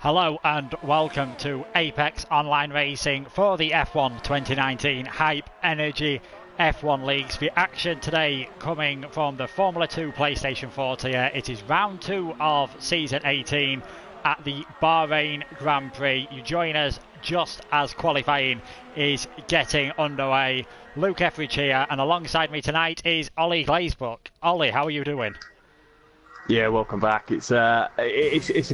Hello and welcome to Apex Online Racing for the F1 2019 Hype Energy F1 Leagues. The action today coming from the Formula 2 PlayStation 4 tier. It is round 2 of Season 18 at the Bahrain Grand Prix. You join us just as qualifying is getting underway. Luke Etheridge here, and alongside me tonight is Ollie Glazebrook. Ollie, how are you doing? Yeah, welcome back. It's a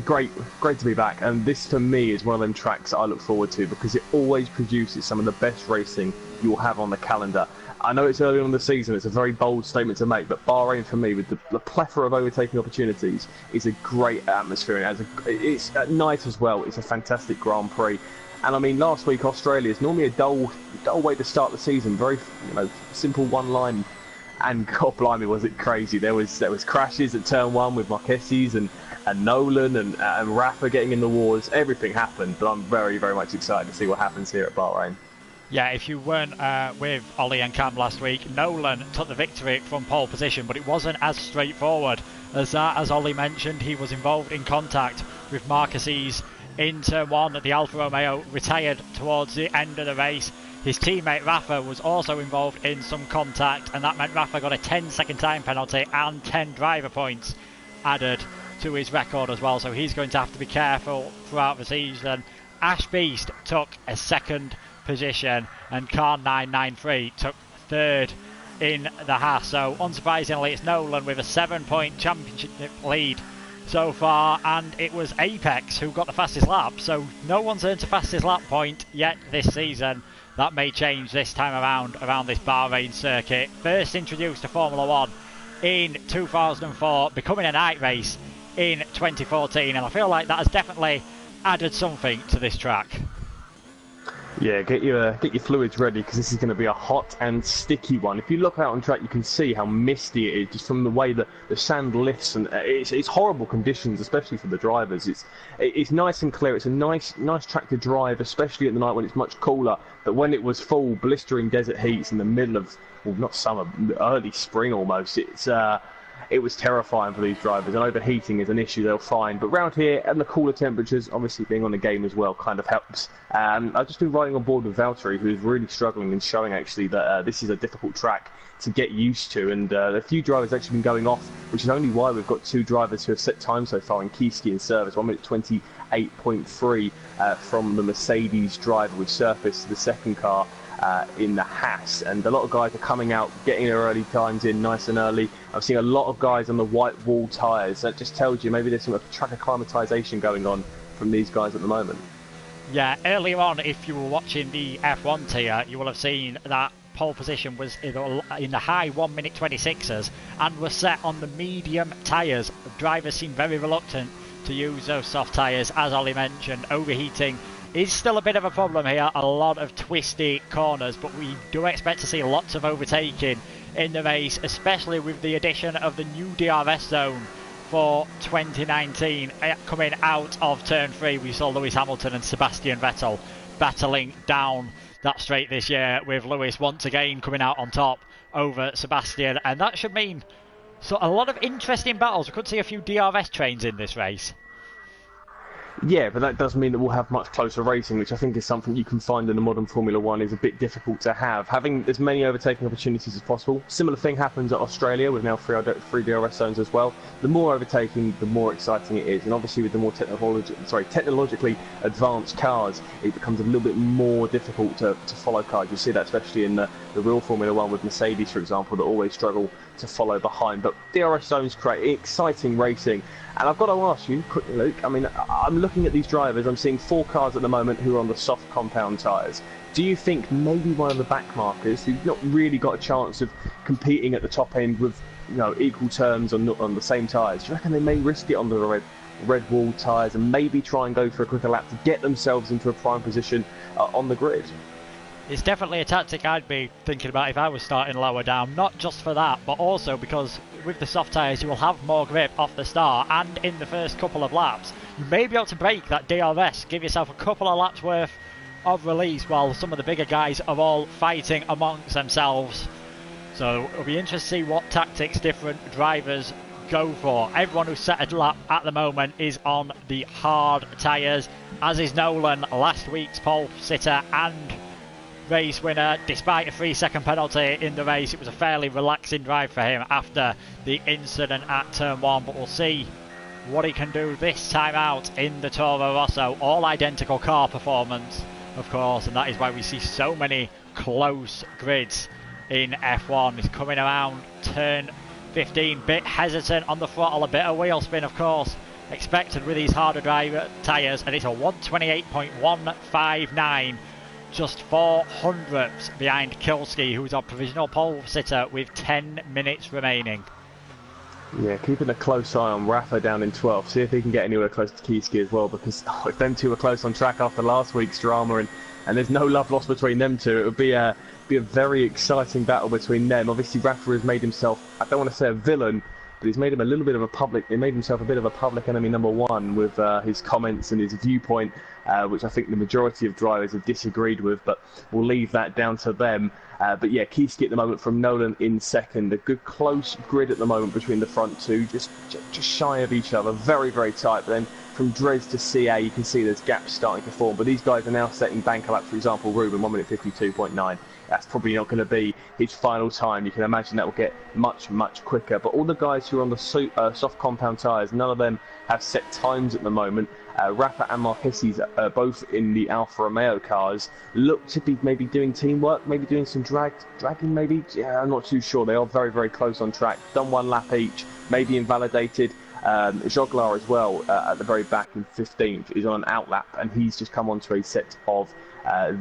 great to be back, and this for me is one of them tracks that I look forward to because it always produces some of the best racing you'll have on the calendar. I know it's early on in the season, it's a very bold statement to make, but Bahrain for me, with the plethora of overtaking opportunities, is a great atmosphere, and it's at night as well. It's a fantastic Grand Prix. And I mean, last week Australia is normally a dull way to start the season. Very, simple one line. And God blimey, was it crazy. There was crashes at turn one with Marquez's and Nolan and Rafa getting in the wars. Everything happened, but I'm very, very much excited to see what happens here at Bahrain. Yeah, if you weren't with Ollie and Cam last week, Nolan took the victory from pole position, but it wasn't as straightforward as that. As Ollie mentioned, he was involved in contact with Marquez's in turn one. The Alfa Romeo retired towards the end of the race. His teammate Rafa was also involved in some contact, and that meant Rafa got a 10-second time penalty and 10 driver points added to his record as well, so he's going to have to be careful throughout the season. Ash Beast took a second position, and Car 993 took third in the Haas. So unsurprisingly, it's Nolan with a 7-point championship lead so far, and it was Apex who got the fastest lap, so no one's earned a fastest lap point yet this season. That may change this time around this Bahrain circuit. First introduced to Formula 1 in 2004, becoming a night race in 2014, and I feel like that has definitely added something to this track. Yeah, get your fluids ready because this is going to be a hot and sticky one. If you look out on track, you can see how misty it is just from the way that the sand lifts, and it's horrible conditions, especially for the drivers. It's nice and clear. It's a nice track to drive, especially at the night when it's much cooler. But when it was full blistering desert heats in the middle of, well, not summer, early spring almost, it was terrifying for these drivers, and overheating is an issue they'll find. But round here, and the cooler temperatures, obviously being on the game as well, kind of helps. I've just been riding on board with Valtteri, who's really struggling and showing actually that this is a difficult track to get used to. And a few drivers have actually been going off, which is only why we've got two drivers who have set time so far in Kieski and service. 1 minute 28.3 from the Mercedes driver, which surfaced the second car in the Haas, and a lot of guys are coming out, getting their early times in nice and early. I've seen a lot of guys on the white wall tyres. That just tells you maybe there's some track acclimatisation going on from these guys at the moment. Yeah, earlier on, if you were watching the F1 tier, you will have seen that pole position was in the high 1 minute 26s and was set on the medium tyres. Drivers seem very reluctant to use those soft tyres. As Ollie mentioned, overheating is still a bit of a problem here. A lot of twisty corners, but we do expect to see lots of overtaking in the race, especially with the addition of the new DRS zone for 2019 coming out of turn 3. We saw Lewis Hamilton and Sebastian Vettel battling down that straight this year, with Lewis once again coming out on top over Sebastian, and that should mean a lot of interesting battles. We could see a few DRS trains in this race. Yeah, but that does mean that we'll have much closer racing, which I think is something you can find in the modern Formula 1 is a bit difficult to have. Having as many overtaking opportunities as possible. Similar thing happens at Australia with now three DRS zones as well. The more overtaking, the more exciting it is. And obviously with the more technologically advanced cars, it becomes a little bit more difficult to follow cars. You see that especially in the real Formula 1 with Mercedes, for example, that always struggle to follow behind. But DRS zones create exciting racing. And I've got to ask you quickly, Luke, I mean, I'm looking at these drivers, I'm seeing 4 cars at the moment who are on the soft compound tyres. Do you think maybe one of the backmarkers who's not really got a chance of competing at the top end with equal terms on the same tyres, do you reckon they may risk it on the red wall tyres and maybe try and go for a quicker lap to get themselves into a prime position on the grid? It's definitely a tactic I'd be thinking about if I was starting lower down, not just for that, but also because with the soft tyres you will have more grip off the start, and in the first couple of laps you may be able to break that DRS, give yourself a couple of laps worth of release while some of the bigger guys are all fighting amongst themselves. So it'll be interesting to see what tactics different drivers go for. Everyone who's set a lap at the moment is on the hard tyres, as is Nolan, last week's pole sitter and race winner. Despite a 3-second penalty in the race, it was a fairly relaxing drive for him after the incident at turn 1, but we'll see what he can do this time out in the Toro Rosso. All identical car performance, of course, and that is why we see so many close grids in F1. He's coming around turn 15, bit hesitant on the throttle, a bit of wheel spin, of course, expected with these harder tyres, and it's a 128.159, just 4 hundredths behind Kilski, who's our provisional pole sitter with 10 minutes remaining. Yeah, keeping a close eye on Rafa down in 12th, see if he can get anywhere close to Kiski as well, because if them two were close on track after last week's drama, and there's no love lost between them two, it would be a very exciting battle between them. Obviously, Rafa has made himself, I don't want to say a villain, but he's made him a little bit of a public, he made himself a bit of a public enemy number one with his comments and his viewpoint, which I think the majority of drivers have disagreed with, but we'll leave that down to them. But yeah, Kiski at the moment from Nolan in second. A good close grid at the moment between the front two, just shy of each other, very, very tight. But then from Dres to CA, you can see there's gaps starting to form. But these guys are now setting banker lap, for example, Ruben, 1 minute 52.9. That's probably not going to be his final time. You can imagine that will get much, much quicker. But all the guys who are on the soft compound tyres, none of them have set times at the moment. Rafa and Marquez, both in the Alfa Romeo cars, look to be maybe doing teamwork, maybe doing some dragging maybe. Yeah, I'm not too sure. They are very, very close on track. Done 1 lap each, maybe invalidated. Joglar as well at the very back in 15th is on an out lap, and he's just come onto a set of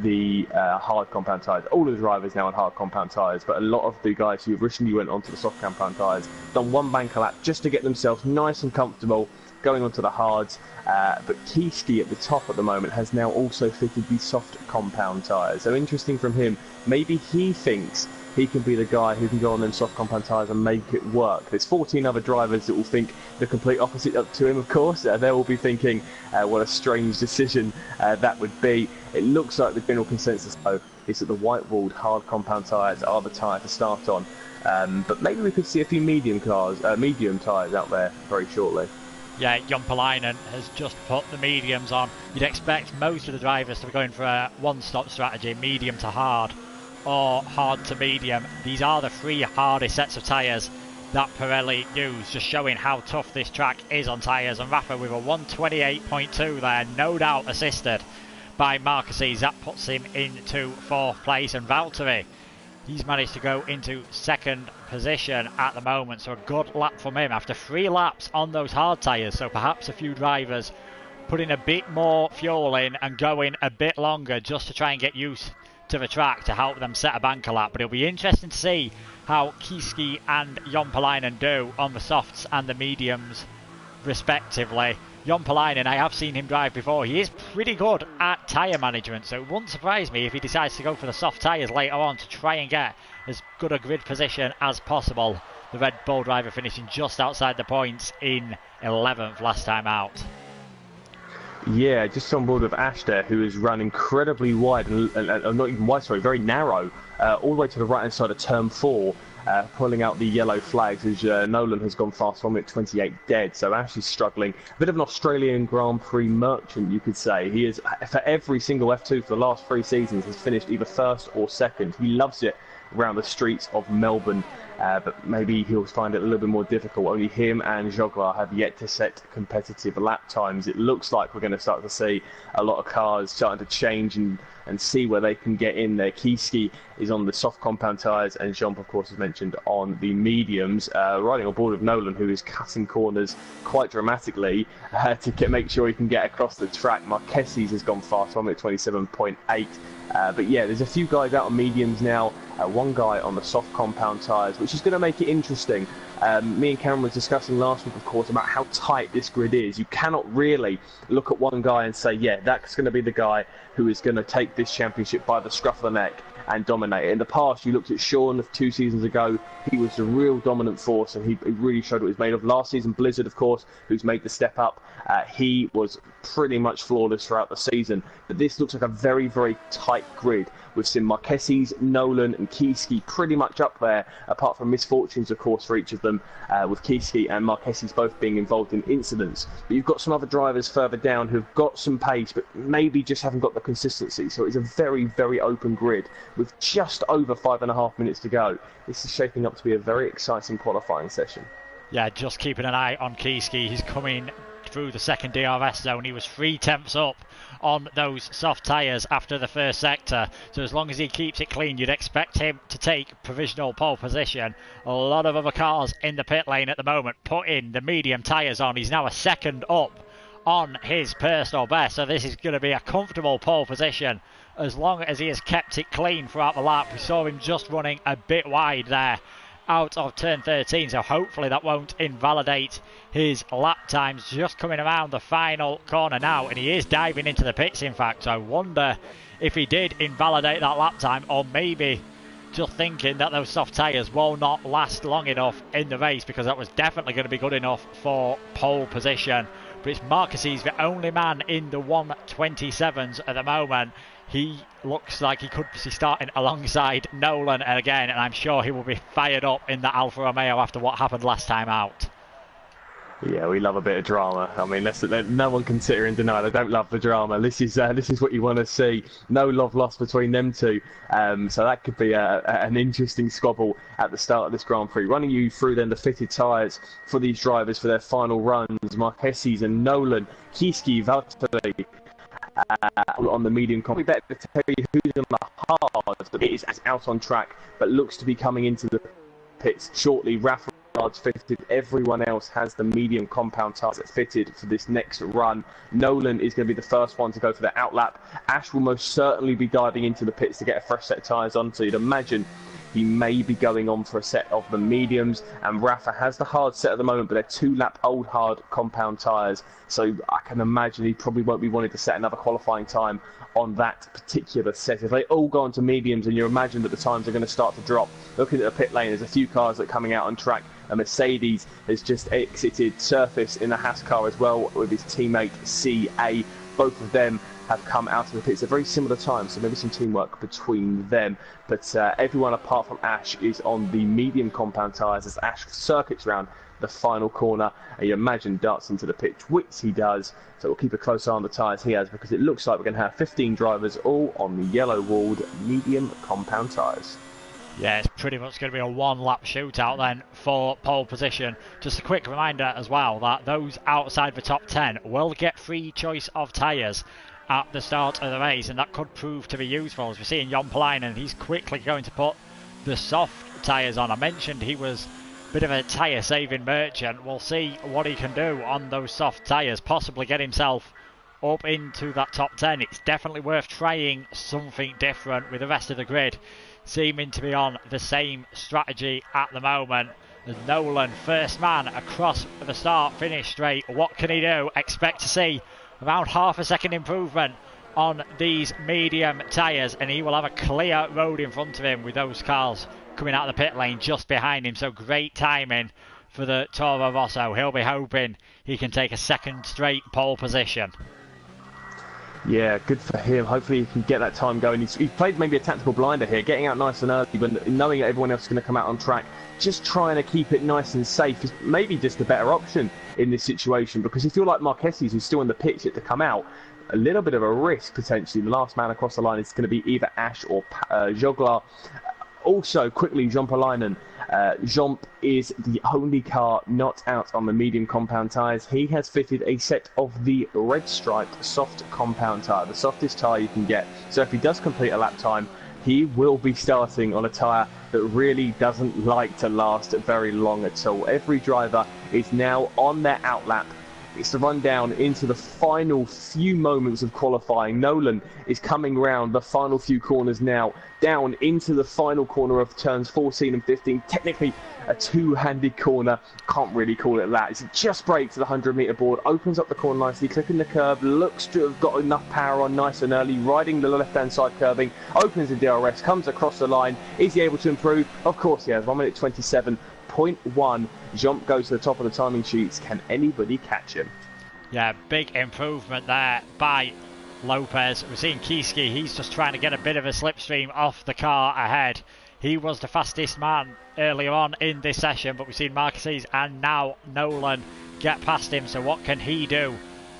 the hard compound tyres. All of the drivers now on hard compound tyres, but a lot of the guys who originally went onto the soft compound tyres done 1 banker lap just to get themselves nice and comfortable going onto the hards. But Kiski at the top at the moment has now also fitted the soft compound tyres. So interesting from him. Maybe he thinks he can be the guy who can go on them soft compound tyres and make it work. There's 14 other drivers that will think the complete opposite up to him, of course. They will be thinking what a strange decision that would be. It looks like the general consensus, though, is that the white-walled hard compound tyres are the tyre to start on. But maybe we could see a few medium tyres out there very shortly. Yeah, Jompalainen has just put the mediums on. You'd expect most of the drivers to be going for a one-stop strategy, medium to hard or hard to medium. These are the 3 hardest sets of tyres that Pirelli use, just showing how tough this track is on tyres. And Rafa with a 128.2 there, no doubt assisted by Marquez. That puts him into 4th place. And Valtteri, he's managed to go into 2nd position at the moment, so a good lap from him after 3 laps on those hard tyres. So perhaps a few drivers putting a bit more fuel in and going a bit longer just to try and get used to the track to help them set a banker lap. But it'll be interesting to see how Kiski and Jompalainen do on the softs and the mediums respectively. Jompalainen, I have seen him drive before. He is pretty good at tyre management, so it wouldn't surprise me if he decides to go for the soft tyres later on to try and get as good a grid position as possible. The Red Bull driver finishing just outside the points in 11th last time out. Yeah, just on board with Ash there, who has run incredibly wide, and not even wide, sorry, very narrow, all the way to the right-hand side of turn 4. Pulling out the yellow flags as Nolan has gone fast, 1 minute 28 dead. So Ash is struggling. A bit of an Australian Grand Prix merchant, you could say. He is, for every single F2 for the last 3 seasons, has finished either 1st or 2nd. He loves it around the streets of Melbourne, but maybe he'll find it a little bit more difficult. Only him and Joglar have yet to set competitive lap times. It looks like we're going to start to see a lot of cars starting to change and see where they can get in there. Kiski is on the soft compound tyres, and Jean, of course, as mentioned, on the mediums, riding on board with Nolan, who is cutting corners quite dramatically to make sure he can get across the track. Marquez has gone fast, 1 minute 27.8. But yeah, there's a few guys out on mediums now, 1 guy on the soft compound tyres, which is going to make it interesting. Me and Cameron was discussing last week, of course, about how tight this grid is. You cannot really look at one guy and say, yeah, that's going to be the guy who is going to take this championship by the scruff of the neck and dominate it. In the past, you looked at Sean 2 seasons ago. He was the real dominant force, and he really showed what he was made of. Last season, Blizzard, of course, who's made the step up, he was pretty much flawless throughout the season. But this looks like a very, very tight grid. We've seen Marquez's, Nolan and Kieski pretty much up there, apart from misfortunes, of course, for each of them, with Kieski and Marquez's both being involved in incidents. But you've got some other drivers further down who've got some pace, but maybe just haven't got the consistency. So it's a very, very open grid with just over 5.5 minutes to go. This is shaping up to be a very exciting qualifying session. Yeah, just keeping an eye on Kieski. He's coming through the second DRS zone. He was 3/10 up on those soft tyres after the first sector. So as long as he keeps it clean, you'd expect him to take provisional pole position. A lot of other cars in the pit lane at the moment putting the medium tyres on. He's now a second up on his personal best. So this is going to be a comfortable pole position as long as he has kept it clean throughout the lap. We saw him just running a bit wide there out of turn 13, so hopefully that won't invalidate his lap times. Just coming around the final corner now, and he is diving into the pits, in fact. So I wonder if he did invalidate that lap time, or maybe just thinking that those soft tyres will not last long enough in the race, because that was definitely going to be good enough for pole position. But it's Marquez, the only man in the 127s at the moment. He looks like he could be starting alongside Nolan again, and I'm sure he will be fired up in the Alfa Romeo after what happened last time out. Yeah, we love a bit of drama. I mean, no one can sit here and deny they don't love the drama. This is what you want to see. No love lost between them two. So that could be an interesting squabble at the start of this Grand Prix. Running you through then the fitted tyres for these drivers for their final runs. Marquez and Nolan, Kieski, Valtteri. On the medium comp. We better tell you who's on the hard. It is out on track, but looks to be coming into the pits shortly. Rafa fitted. Everyone else has the medium compound tyres fitted for this next run. Nolan is going to be the first one to go for the outlap. Ash will most certainly be diving into the pits to get a fresh set of tyres on, so you'd imagine he may be going on for a set of the mediums, and Rafa has the hard set at the moment, but they're 2-lap old hard compound tyres, so I can imagine he probably won't be wanting to set another qualifying time on that particular set. If they all go onto mediums, and you imagine that the times are going to start to drop. Looking at the pit lane, there's a few cars that are coming out on track. A Mercedes has just exited surface in the Haas car as well with his teammate CA. Both of them have come out of the pits at very similar times, so maybe some teamwork between them. But everyone apart from Ash is on the medium compound tyres as Ash circuits around the final corner, and you imagine darts into the pitch, which he does. So we'll keep a close eye on the tyres he has, because it looks like we're going to have 15 drivers all on the yellow-walled medium compound tyres. Yeah, it's pretty much going to be a one-lap shootout then for pole position. Just a quick reminder as well that those outside the top 10 will get free choice of tyres at the start of the race, and that could prove to be useful. As we're seeing Jon Palainen, he's quickly going to put the soft tyres on. I mentioned he was a bit of a tyre saving merchant. We'll see what he can do on those soft tyres, possibly get himself up into that top 10. It's definitely worth trying something different with the rest of the grid seeming to be on the same strategy at the moment. As Nolan, first man across the start finish straight. What can he do? Expect to see around half a second improvement on these medium tyres, and he will have a clear road in front of him with those cars coming out of the pit lane just behind him. So great timing for the Toro Rosso. He'll be hoping he can take a second straight pole position. Yeah, good for him. Hopefully he can get that time going. He's played maybe a tactical blinder here, getting out nice and early, but knowing that everyone else is going to come out on track, just trying to keep it nice and safe is maybe just a better option in this situation, because if you're like Marquez, who's still in the pits yet to come out, a little bit of a risk potentially. The last man across the line is going to be either Ash or Joglar. Also, quickly, Jon Palainen. Jomp is the only car not out on the medium compound tyres. He has fitted a set of the red striped soft compound tyre, the softest tyre you can get. So if he does complete a lap time, he will be starting on a tyre that really doesn't like to last very long at all. Every driver is now on their outlap. It's the run down into the final few moments of qualifying. Nolan is coming round the final few corners now, down into the final corner of turns 14 and 15. Technically a two-handed corner, can't really call it that. It's just brakes to the 100-metre board, opens up the corner nicely, clipping the curb, looks to have got enough power on nice and early, riding the left-hand side curbing, opens the DRS, comes across the line. Is he able to improve? Of course he has. 1 minute 27.1. Jump goes to the top of the timing sheets. Can anybody catch him? Yeah, big improvement there by Lopez. We're seeing Kiski, he's just trying to get a bit of a slipstream off the car ahead. He was the fastest man earlier on in this session, but we've seen Marquez and now Nolan get past him. So what can he do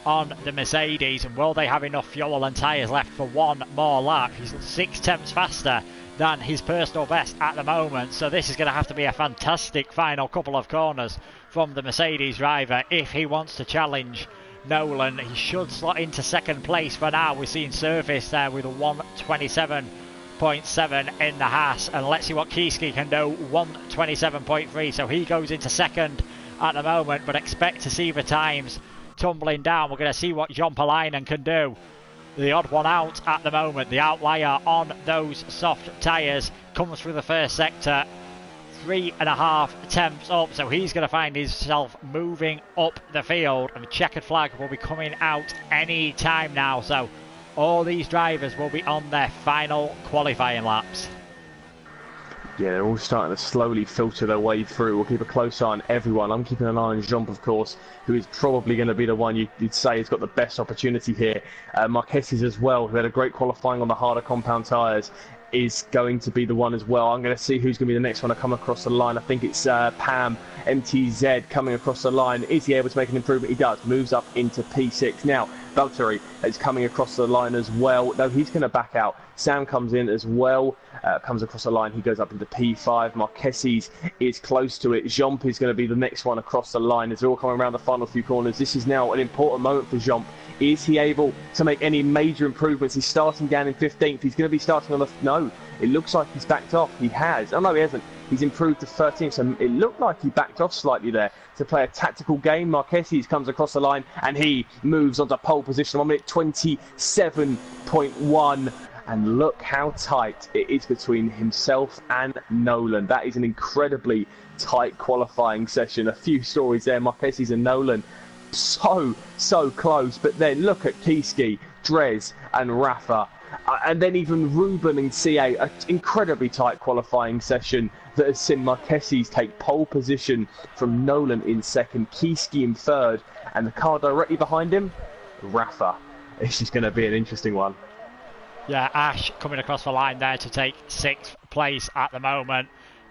on the Mercedes, and will they have enough fuel and tyres left for one more lap? He's 6 tenths faster than his personal best at the moment, so this is going to have to be a fantastic final couple of corners from the Mercedes driver if he wants to challenge Nolan. He should slot into second place for now. We're seeing Surface there with a 127.7 in the Haas, and let's see what Kiski can do. 127.3, so he goes into second at the moment, but expect to see the times tumbling down. We're going to see what John Palainen can do. The odd one out at the moment, the outlier on those soft tyres, comes through the first sector, 3.5 tenths up, so he's going to find himself moving up the field, and the checkered flag will be coming out any time now, so all these drivers will be on their final qualifying laps. Yeah, they're all starting to slowly filter their way through. We'll keep a close eye on everyone. I'm keeping an eye on Jump, of course, who is probably going to be the one you'd say has got the best opportunity here. Marquez as well, who had a great qualifying on the harder compound tyres, is going to be the one as well. I'm going to see who's going to be the next one to come across the line. I think it's Pam MTZ coming across the line. Is he able to make an improvement? He does. Moves up into P6. Now, Valtteri is coming across the line as well. No, he's going to back out. Sam comes in as well. Comes across the line. He goes up into P5. Marquez is close to it. Jump is going to be the next one across the line as they're all coming around the final few corners. This is now an important moment for Jump. Is he able to make any major improvements? He's starting down in 15th. He's going to be starting on the... No, it looks like he's backed off. He has. Oh, no, he hasn't. He's improved to 13th, so it looked like he backed off slightly there to play a tactical game. Marquez comes across the line, and he moves onto pole position. 1 minute 27.1. And look how tight it is between himself and Nolan. That is an incredibly tight qualifying session. A few stories there. Marquez and Nolan so close. But then look at Kiski, Drez and Rafa. And then even Ruben and CA, an incredibly tight qualifying session that has seen Marquez take pole position from Nolan in second, Kiski in third, and the car directly behind him, Rafa. This is going to be an interesting one. Yeah, Ash coming across the line there to take 6th place at the moment.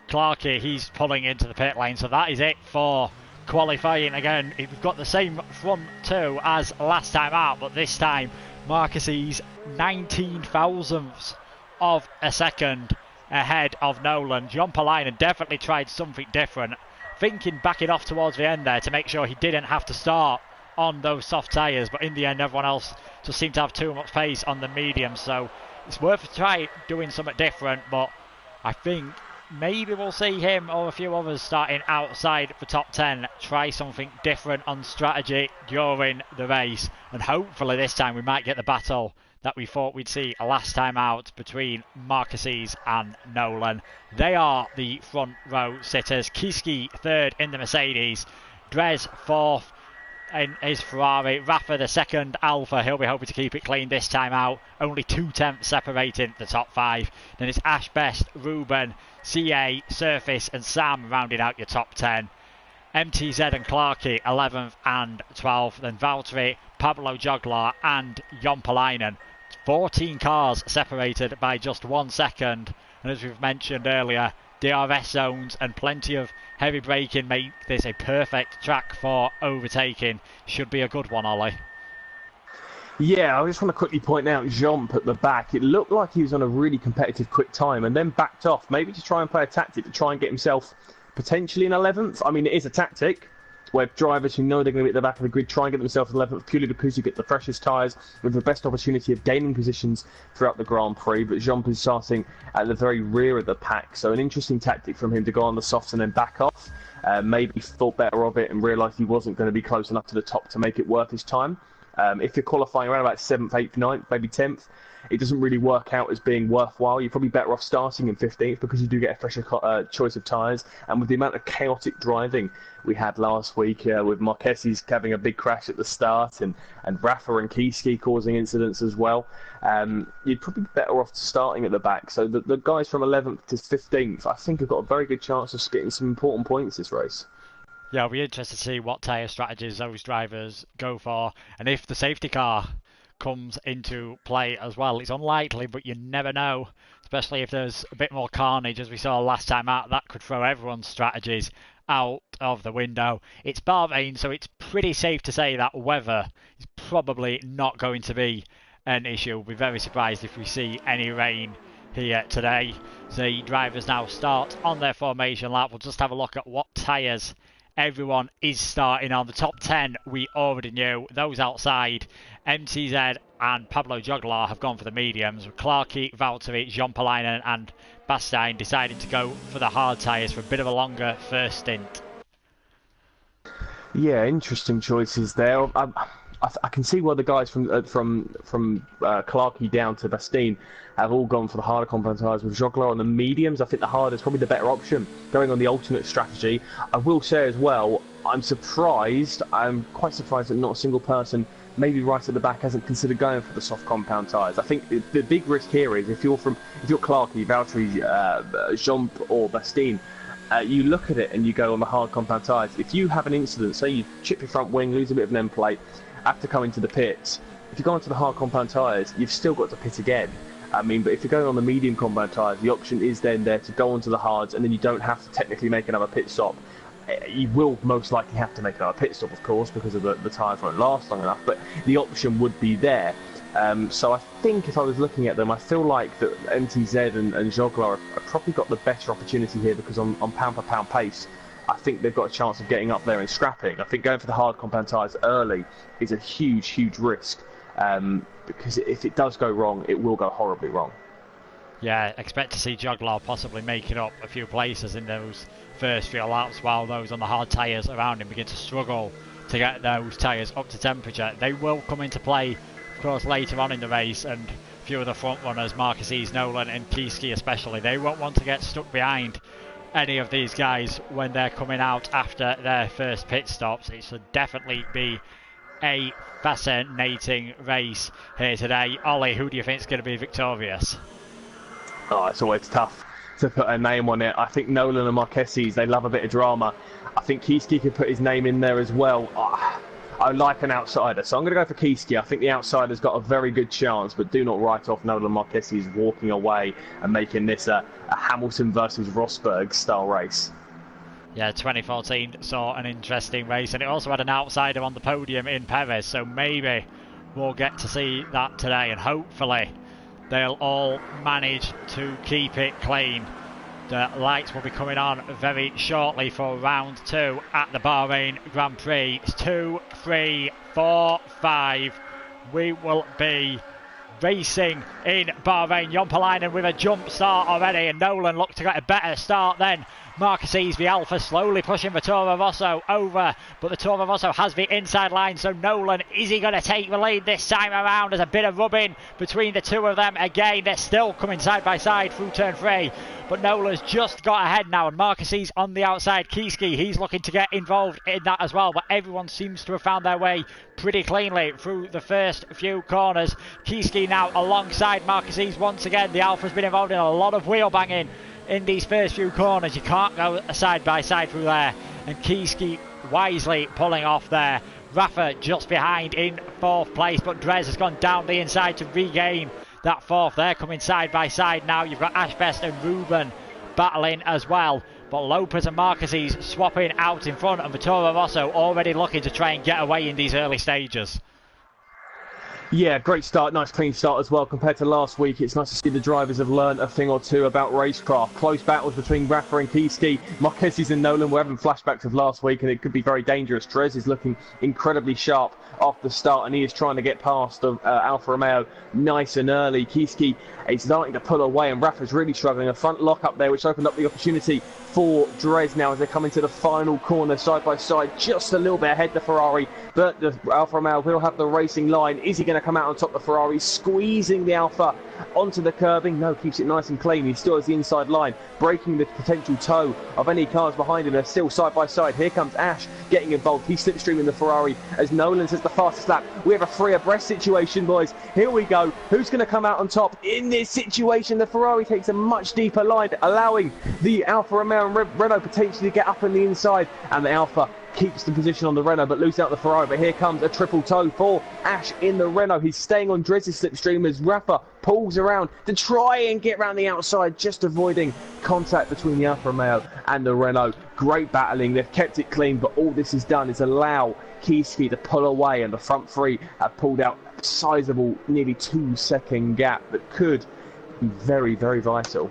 Clarkey, he's pulling into the pit lane, so that is it for qualifying. Again, we've got the same front two as last time out, but this time Marquez's 19 thousandths of a second ahead of Nolan. John Palainen definitely tried something different, thinking backing off towards the end there to make sure he didn't have to start on those soft tyres, but in the end everyone else just seemed to have too much pace on the medium, so it's worth a try doing something different. But I think maybe we'll see him or a few others starting outside the top 10 try something different on strategy during the race, and hopefully this time we might get the battle that we thought we'd see last time out between Marquez and Nolan. They are the front row sitters. Kiski third in the Mercedes, Drez fourth in his Ferrari, Rafa the second Alpha. He'll be hoping to keep it clean this time out. Only 2 tenths separating the top 5. Then it's Ash Best, Ruben, CA, Surface and Sam rounding out your top 10. MTZ and Clarkey 11th and 12th. Then Valtteri, Pablo Joglar and Jon Palainen. 14 cars separated by just 1 second. And as we've mentioned earlier, DRS zones and plenty of heavy braking make this a perfect track for overtaking. Should be a good one, Ollie. Yeah, I just want to quickly point out Jump at the back. It looked like he was on a really competitive quick time and then backed off, maybe to try and play a tactic to try and get himself potentially in 11th. I mean, it is a tactic where drivers who know they're going to be at the back of the grid try and get themselves in 11th purely because you get the freshest tyres with the best opportunity of gaining positions throughout the Grand Prix. But Jump is starting at the very rear of the pack, so an interesting tactic from him to go on the softs and then back off. Maybe thought better of it and realised he wasn't going to be close enough to the top to make it worth his time. If you're qualifying around about 7th, 8th, 9th, maybe 10th, it doesn't really work out as being worthwhile. You're probably better off starting in 15th because you do get a fresher choice of tyres. And with the amount of chaotic driving we had last week, with Marquez having a big crash at the start and Rafa and Kiski causing incidents as well, you'd probably be better off starting at the back. So the guys from 11th to 15th, I think, have got a very good chance of getting some important points this race. Yeah, I'll be interested to see what tyre strategies those drivers go for, and if the safety car comes into play as well. It's unlikely, but you never know, especially if there's a bit more carnage, as we saw last time out. That could throw everyone's strategies out of the window. It's Bahrain, so it's pretty safe to say that weather is probably not going to be an issue. We'll be very surprised if we see any rain here today. The drivers now start on their formation lap. We'll just have a look at what tyres everyone is starting on. The top 10 we already knew. Those outside, MTZ and Pablo Joglar have gone for the mediums. Clarkey, Valtteri, Jean Palainen and Bastein deciding to go for the hard tyres for a bit of a longer first stint. Yeah, interesting choices there. I can see why the guys from Clarkey down to Bastein have all gone for the harder compound tyres with Joglar on the mediums. I think the harder is probably the better option, going on the alternate strategy. I will say as well, I'm quite surprised that not a single person, maybe right at the back, hasn't considered going for the soft compound tyres. I think the big risk here is if you're Clarkey, Valtteri, Jean or Bastein, you look at it and you go on the hard compound tyres. If you have an incident, say you chip your front wing, lose a bit of an end plate, after coming to the pits, if you go onto the hard compound tyres, you've still got to pit again. But if you're going on the medium compound tyres, the option is then there to go onto the hards, and then you don't have to technically make another pit stop. You will most likely have to make another pit stop, of course, because of the tyres won't last long enough, but the option would be there. So I think if I was looking at them, I feel like that MTZ and Joglar have probably got the better opportunity here, because on pound per pound pace, I think they've got a chance of getting up there and scrapping. I think going for the hard compound tyres early is a huge, huge risk, because if it does go wrong, it will go horribly wrong. Yeah, expect to see Joglar possibly making up a few places in those first few laps, while those on the hard tyres around him begin to struggle to get those tyres up to temperature. They will come into play, of course, later on in the race, and a few of the front runners, Marquez, Nolan and Kieski especially, they won't want to get stuck behind any of these guys when they're coming out after their first pit stops. It should definitely be a fascinating race here today. Ollie, who do you think is going to be victorious? Oh, it's always tough to put a name on it. I think Nolan and Marquez, they love a bit of drama. I think Kieski could put his name in there as well. I like an outsider, so I'm going to go for Kieski. I think the outsider's got a very good chance, but do not write off Nolan Marquez walking away and making this a Hamilton versus Rosberg style race. Yeah, 2014 saw an interesting race, and it also had an outsider on the podium in Perez, so maybe we'll get to see that today, and hopefully they'll all manage to keep it clean. The lights will be coming on very shortly for round 2 at the Bahrain Grand Prix. It's 2, 3, 4, 5. We will be racing in Bahrain. Jean Palainen with a jump start already, and Nolan looked to get a better start then. Marquez, the Alpha, slowly pushing the Toro Rosso over, but the Toro Rosso has the inside line, so Nolan, is he going to take the lead this time around? There's a bit of rubbing between the two of them. Again, they're still coming side by side through turn 3, but Nolan's just got ahead now, and Marquez on the outside. Kieski, he's looking to get involved in that as well, but everyone seems to have found their way pretty cleanly through the first few corners. Kieski now alongside Marquez once again. The Alpha's been involved in a lot of wheel banging in these first few corners. You can't go side by side through there, and Kieski wisely pulling off there. Rafa just behind in 4th place, but Drez has gone down the inside to regain that 4th. They're coming side by side now. You've got Ashbest and Ruben battling as well, but Lopez and Marquez swapping out in front, and Toro Rosso already looking to try and get away in these early stages. Yeah, great start, nice clean start as well compared to last week. It's nice to see the drivers have learned a thing or two about racecraft. Close battles between Rafa and Kieski. Marquez and Nolan were having flashbacks of last week, and it could be very dangerous. Drez is looking incredibly sharp off the start, and he is trying to get past Alfa Romeo nice and early. Kieski is starting to pull away, and Rafa's really struggling. A front lock up there, which opened up the opportunity for Drez now as they come into the final corner side by side, just a little bit ahead the Ferrari, but the Alfa Romeo will have the racing line. Is he going to come out on top of the Ferrari, squeezing the Alfa onto the curbing? No, keeps it nice and clean. He still has the inside line, breaking the potential toe of any cars behind him. They're still side by side. Here comes Ash getting involved. He's slipstreaming the Ferrari as Nolan says the fastest lap. We have a free abreast situation, boys. Here we go. Who's going to come out on top in this situation? The Ferrari takes a much deeper line, allowing the Alfa Romeo and Renault potentially to get up on the inside, and the Alfa keeps the position on the Renault, but loses out the Ferrari. But here comes a triple toe for Ash in the Renault. He's staying on Drez's slipstream as Rafa pulls around to try and get around the outside, just avoiding contact between the Alfa Romeo and the Renault. Great battling. They've kept it clean, but all this has done is allow Kiesky to pull away, and the front three have pulled out a sizable, nearly 2-second gap that could be very, very vital.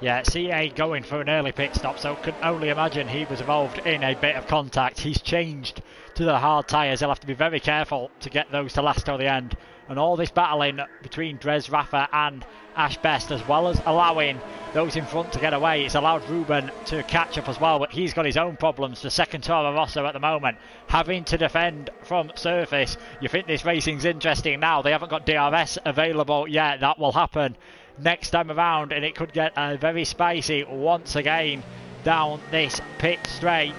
Yeah, CA going for an early pit stop, so can only imagine he was involved in a bit of contact. He's changed to the hard tyres. He'll have to be very careful to get those to last till the end. And all this battling between Drez, Rafa and Ash Best, as well as allowing those in front to get away, it's allowed Ruben to catch up as well, but he's got his own problems. The second Toro Rosso at the moment, having to defend from surface. You think this racing's interesting now. They haven't got DRS available yet. That will happen next time around, and it could get very spicy once again down this pit straight.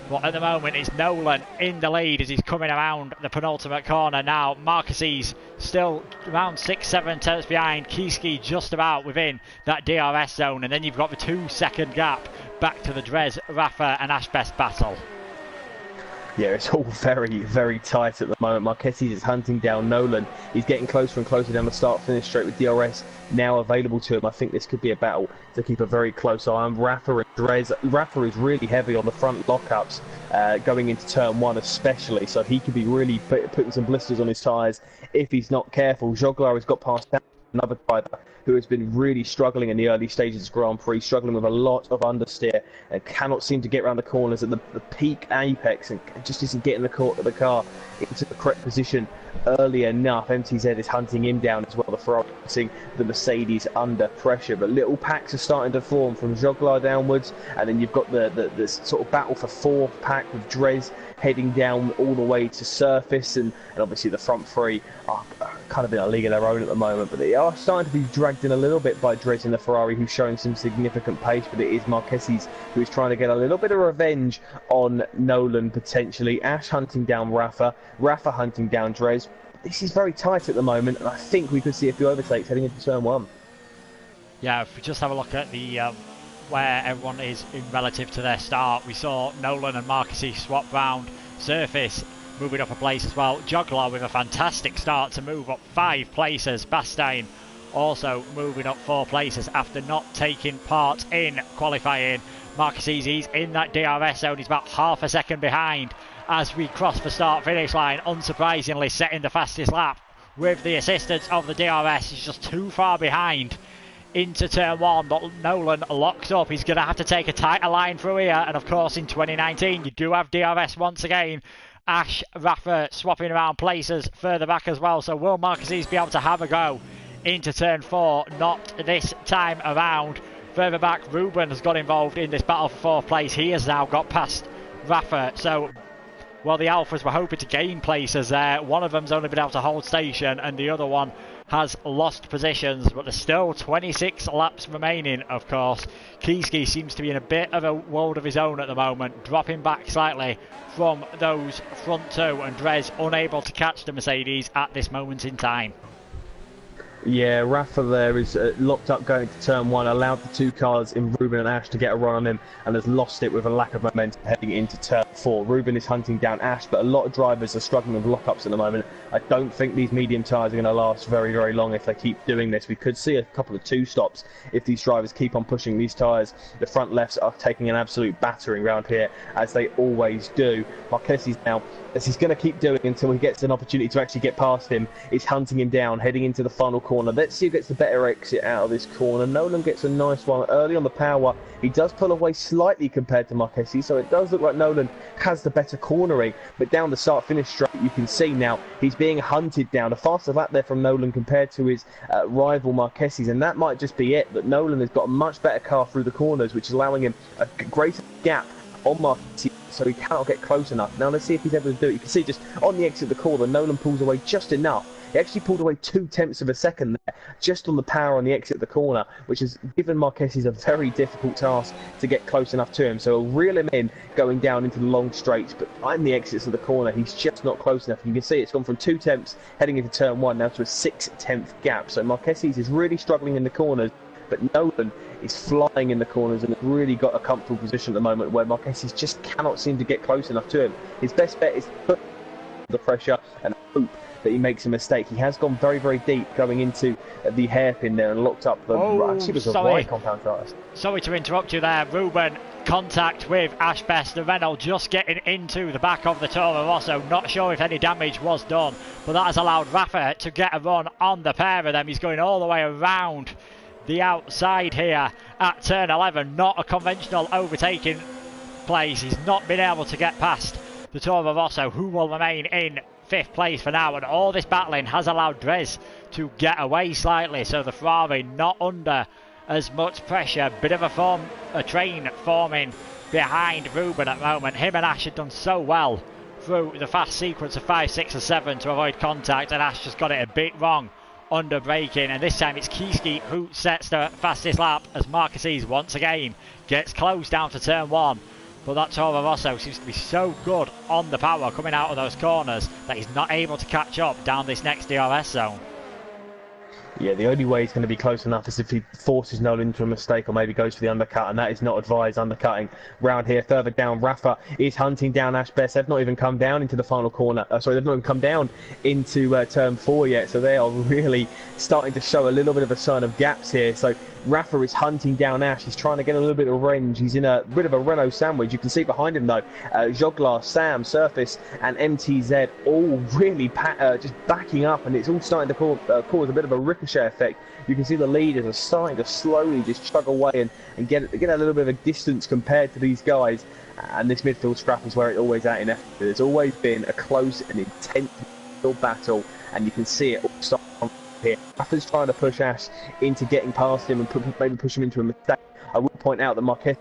But at the moment it's Nolan in the lead as he's coming around the penultimate corner now. Marquez's still around 6-7 tenths behind. Kiesky just about within that DRS zone, and then you've got the 2-second gap back to the Drez, Rafa and Ash Best battle. Yeah, it's all very, very tight at the moment. Marquez is hunting down Nolan. He's getting closer and closer down the start-finish straight with DRS now available to him. I think this could be a battle to keep a very close eye on. Rafa and Drez. Rafa is really heavy on the front lockups going into turn one especially, so he could be really putting some blisters on his tyres if he's not careful. Joglar has got past down, another driver who has been really struggling in the early stages of Grand Prix, struggling with a lot of understeer and cannot seem to get around the corners at the peak apex and just isn't getting the car into the correct position early enough. MTZ is hunting him down as well. The Ferrari putting the Mercedes under pressure, but little packs are starting to form from Joglar downwards, and then you've got the sort of battle for fourth pack with Drez heading down all the way to surface, and obviously the front three are kind of in a league of their own at the moment, but they are starting to be dragged in a little bit by Drez in the Ferrari, who's showing some significant pace, but it is Marquez who is trying to get a little bit of revenge on Nolan potentially. Ash hunting down Rafa hunting down Drez. This is very tight at the moment, and I think we could see a few overtakes heading into turn one. Yeah, if we just have a look at the where everyone is in relative to their start, we saw Nolan and Marquez swap round. Surface moving up a place as well. Joglar with a fantastic start to move up 5 places. Bastain also moving up 4 places after not taking part in qualifying. Marquez, he's in that DRS zone. He's about half a second behind as we cross the start-finish line. Unsurprisingly, setting the fastest lap with the assistance of the DRS. He's just too far behind into turn one, but Nolan locks up. He's going to have to take a tighter line through here, and of course in 2019 you do have DRS once again. Ash, Rafa swapping around places further back as well, so will Marquez be able to have a go into turn 4? Not this time around. Further back, Ruben has got involved in this battle for 4th place. He has now got past Rafa, so well, the Alphas were hoping to gain places there. One of them's only been able to hold station, and the other one has lost positions, but there's still 26 laps remaining, of course. Kiesky seems to be in a bit of a world of his own at the moment, dropping back slightly from those front two, and Drez unable to catch the Mercedes at this moment in time. Yeah, Rafa there is locked up going to turn one, allowed the 2 cars in Ruben and Ash to get a run on him, and has lost it with a lack of momentum heading into turn 4. Ruben is hunting down Ash, but a lot of drivers are struggling with lockups at the moment. I don't think these medium tyres are going to last very, very long if they keep doing this. We could see a couple of 2 stops if these drivers keep on pushing these tyres. The front lefts are taking an absolute battering round here, as they always do. Marquez now, as he's going to keep doing until he gets an opportunity to actually get past him, is hunting him down, heading into the final corner. Let's see who gets the better exit out of this corner. Nolan gets a nice one early on the power. He does pull away slightly compared to Marquez, so it does look like Nolan has the better cornering, but down the start-finish straight, you can see now he's being hunted down. A faster lap there from Nolan compared to his rival Marquez, and that might just be it, but Nolan has got a much better car through the corners, which is allowing him a greater gap on Marquez, so he cannot get close enough. Now let's see if he's able to do it. You can see just on the exit of the corner, Nolan pulls away just enough. He actually pulled away 0.2 of a second there, just on the power on the exit of the corner, which has given Marquez a very difficult task to get close enough to him. So he'll reel him in going down into the long straights, but on the exits of the corner, he's just not close enough. You can see it's gone from 0.2 heading into turn 1 now to a 0.6 gap. So Marquez is really struggling in the corners, but Nolan is flying in the corners and has really got a comfortable position at the moment where Marquez just cannot seem to get close enough to him. His best bet is to put the pressure and hope that he makes a mistake. He has gone very, very deep going into the hairpin there and locked up the... actually, it was a wide compound tire. Sorry to interrupt you there, Ruben. Contact with Ash Best, the Renault just getting into the back of the Toro Rosso. Not sure if any damage was done, but that has allowed Rafa to get a run on the pair of them. He's going all the way around the outside here at turn 11. Not a conventional overtaking place. He's not been able to get past the Toro Rosso, who will remain in 5th place for now, and all this battling has allowed Drez to get away slightly, so the Ferrari not under as much pressure. Bit of a train forming behind Ruben at the moment. Him and Ash had done so well through the fast sequence of 5, 6 and 7 to avoid contact, and Ash just got it a bit wrong under braking, and this time it's Kiski who sets the fastest lap as Marquez once again gets close down to turn 1. But that Toro Rosso seems to be so good on the power coming out of those corners that he's not able to catch up down this next DRS zone. Yeah, the only way he's going to be close enough is if he forces Nolan into a mistake or maybe goes for the undercut, and that is not advised. Undercutting round here. Further down, Rafa is hunting down Ash Best. They've not even come down into the final corner. They've not even come down into turn 4 yet, so they are really starting to show a little bit of a sign of gaps here. So Rafa is hunting down Ash. He's trying to get a little bit of revenge. He's in a bit of a Renault sandwich. You can see behind him, though, Joglar, Sam, Surface, and MTZ all really just backing up, and it's all starting to cause a bit of a ricochet effect. You can see the leaders are starting to slowly just chug away and get a little bit of a distance compared to these guys. And this midfield scrap is where it's always at in F1. There's always been a close and intense midfield battle, and you can see it all start from here. Rafa's trying to push Ash into getting past him and maybe push him into a mistake. I would point out that Marquez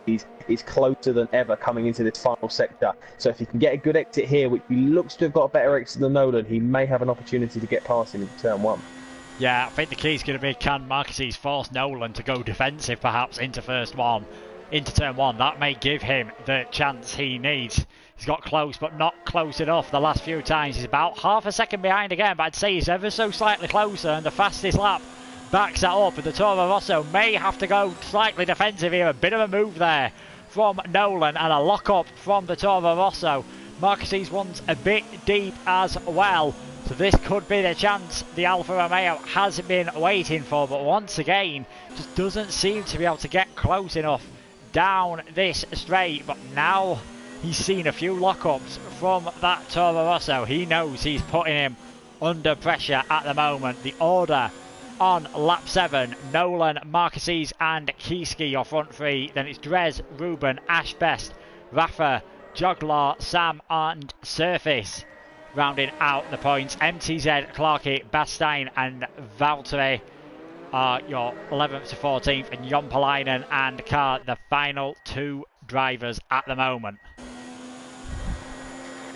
is closer than ever coming into this final sector. So if he can get a good exit here, which he looks to have got a better exit than Nolan, he may have an opportunity to get past him in turn 1. Yeah, I think the key is going to be, can Marquez force Nolan to go defensive perhaps into turn 1. That may give him the chance he needs. He's got close, but not close enough the last few times. He's about half a second behind again, but I'd say he's ever so slightly closer, and the fastest lap backs that up. And the Toro Rosso may have to go slightly defensive here. A bit of a move there from Nolan, and a lock-up from the Toro Rosso. Marquez runs a bit deep as well, so this could be the chance the Alfa Romeo has been waiting for, but once again, just doesn't seem to be able to get close enough down this straight. But now he's seen a few lockups from that Toro Rosso. He knows he's putting him under pressure at the moment. The order on lap 7, Nolan, Marquez and Kiski, your front 3. Then it's Drez, Ruben, Ash Best, Rafa, Joglar, Sam and Surface rounding out the points. MTZ, Clarkey, Bastein and Valtteri are your 11th to 14th, and Jompalainen and Carr the final 2 drivers at the moment.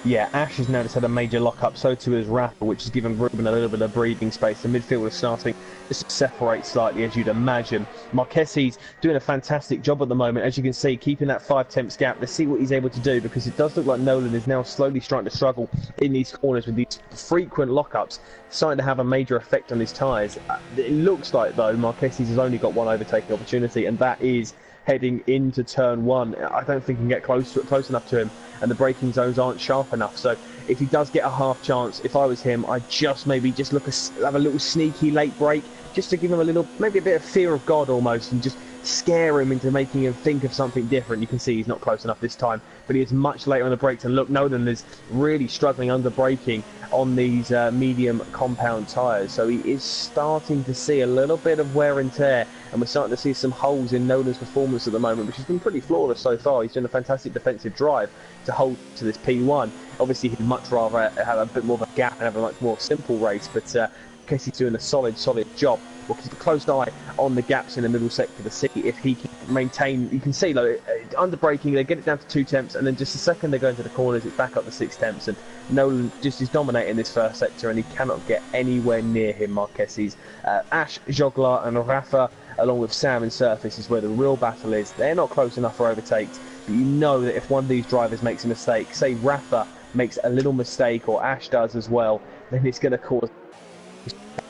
Yeah, Ash has now just had a major lock-up, so too has Rafa, which has given Ruben a little bit of breathing space. The midfield is starting just to separate slightly, as you'd imagine. Marquez doing a fantastic job at the moment, as you can see, keeping that 5 tenths gap. Let's see what he's able to do, because it does look like Nolan is now slowly starting to struggle in these corners with these frequent lock-ups, starting to have a major effect on his tyres. It looks like, though, Marquez has only got one overtaking opportunity, and that is heading into turn 1. I don't think he can get close enough to him, and the braking zones aren't sharp enough. So if he does get a half chance, if I was him, I'd just maybe just have a little sneaky late break, just to give him maybe a bit of fear of God almost, and just scare him into making him think of something different. You can see he's not close enough this time, but he is much later on the brakes. And look, Nolan is really struggling under braking on these medium compound tyres, so he is starting to see a little bit of wear and tear, and we're starting to see some holes in Nolan's performance at the moment, which has been pretty flawless so far. He's doing a fantastic defensive drive to hold to this P1. Obviously he'd much rather have a bit more of a gap and have a much more simple race, but Casey's doing a solid job. We'll keep a close eye on the gaps in the middle sector to see if he can maintain. You can see, like, under braking, they get it down to 2 tenths, and then just the second they go into the corners, it's back up to 6 tenths. And Nolan just is dominating this first sector, and he cannot get anywhere near him, Marquez. Ash, Joglar, and Rafa, along with Sam and Surface, is where the real battle is. They're not close enough for overtakes, but you know that if one of these drivers makes a mistake, say Rafa makes a little mistake, or Ash does as well, then it's going to cause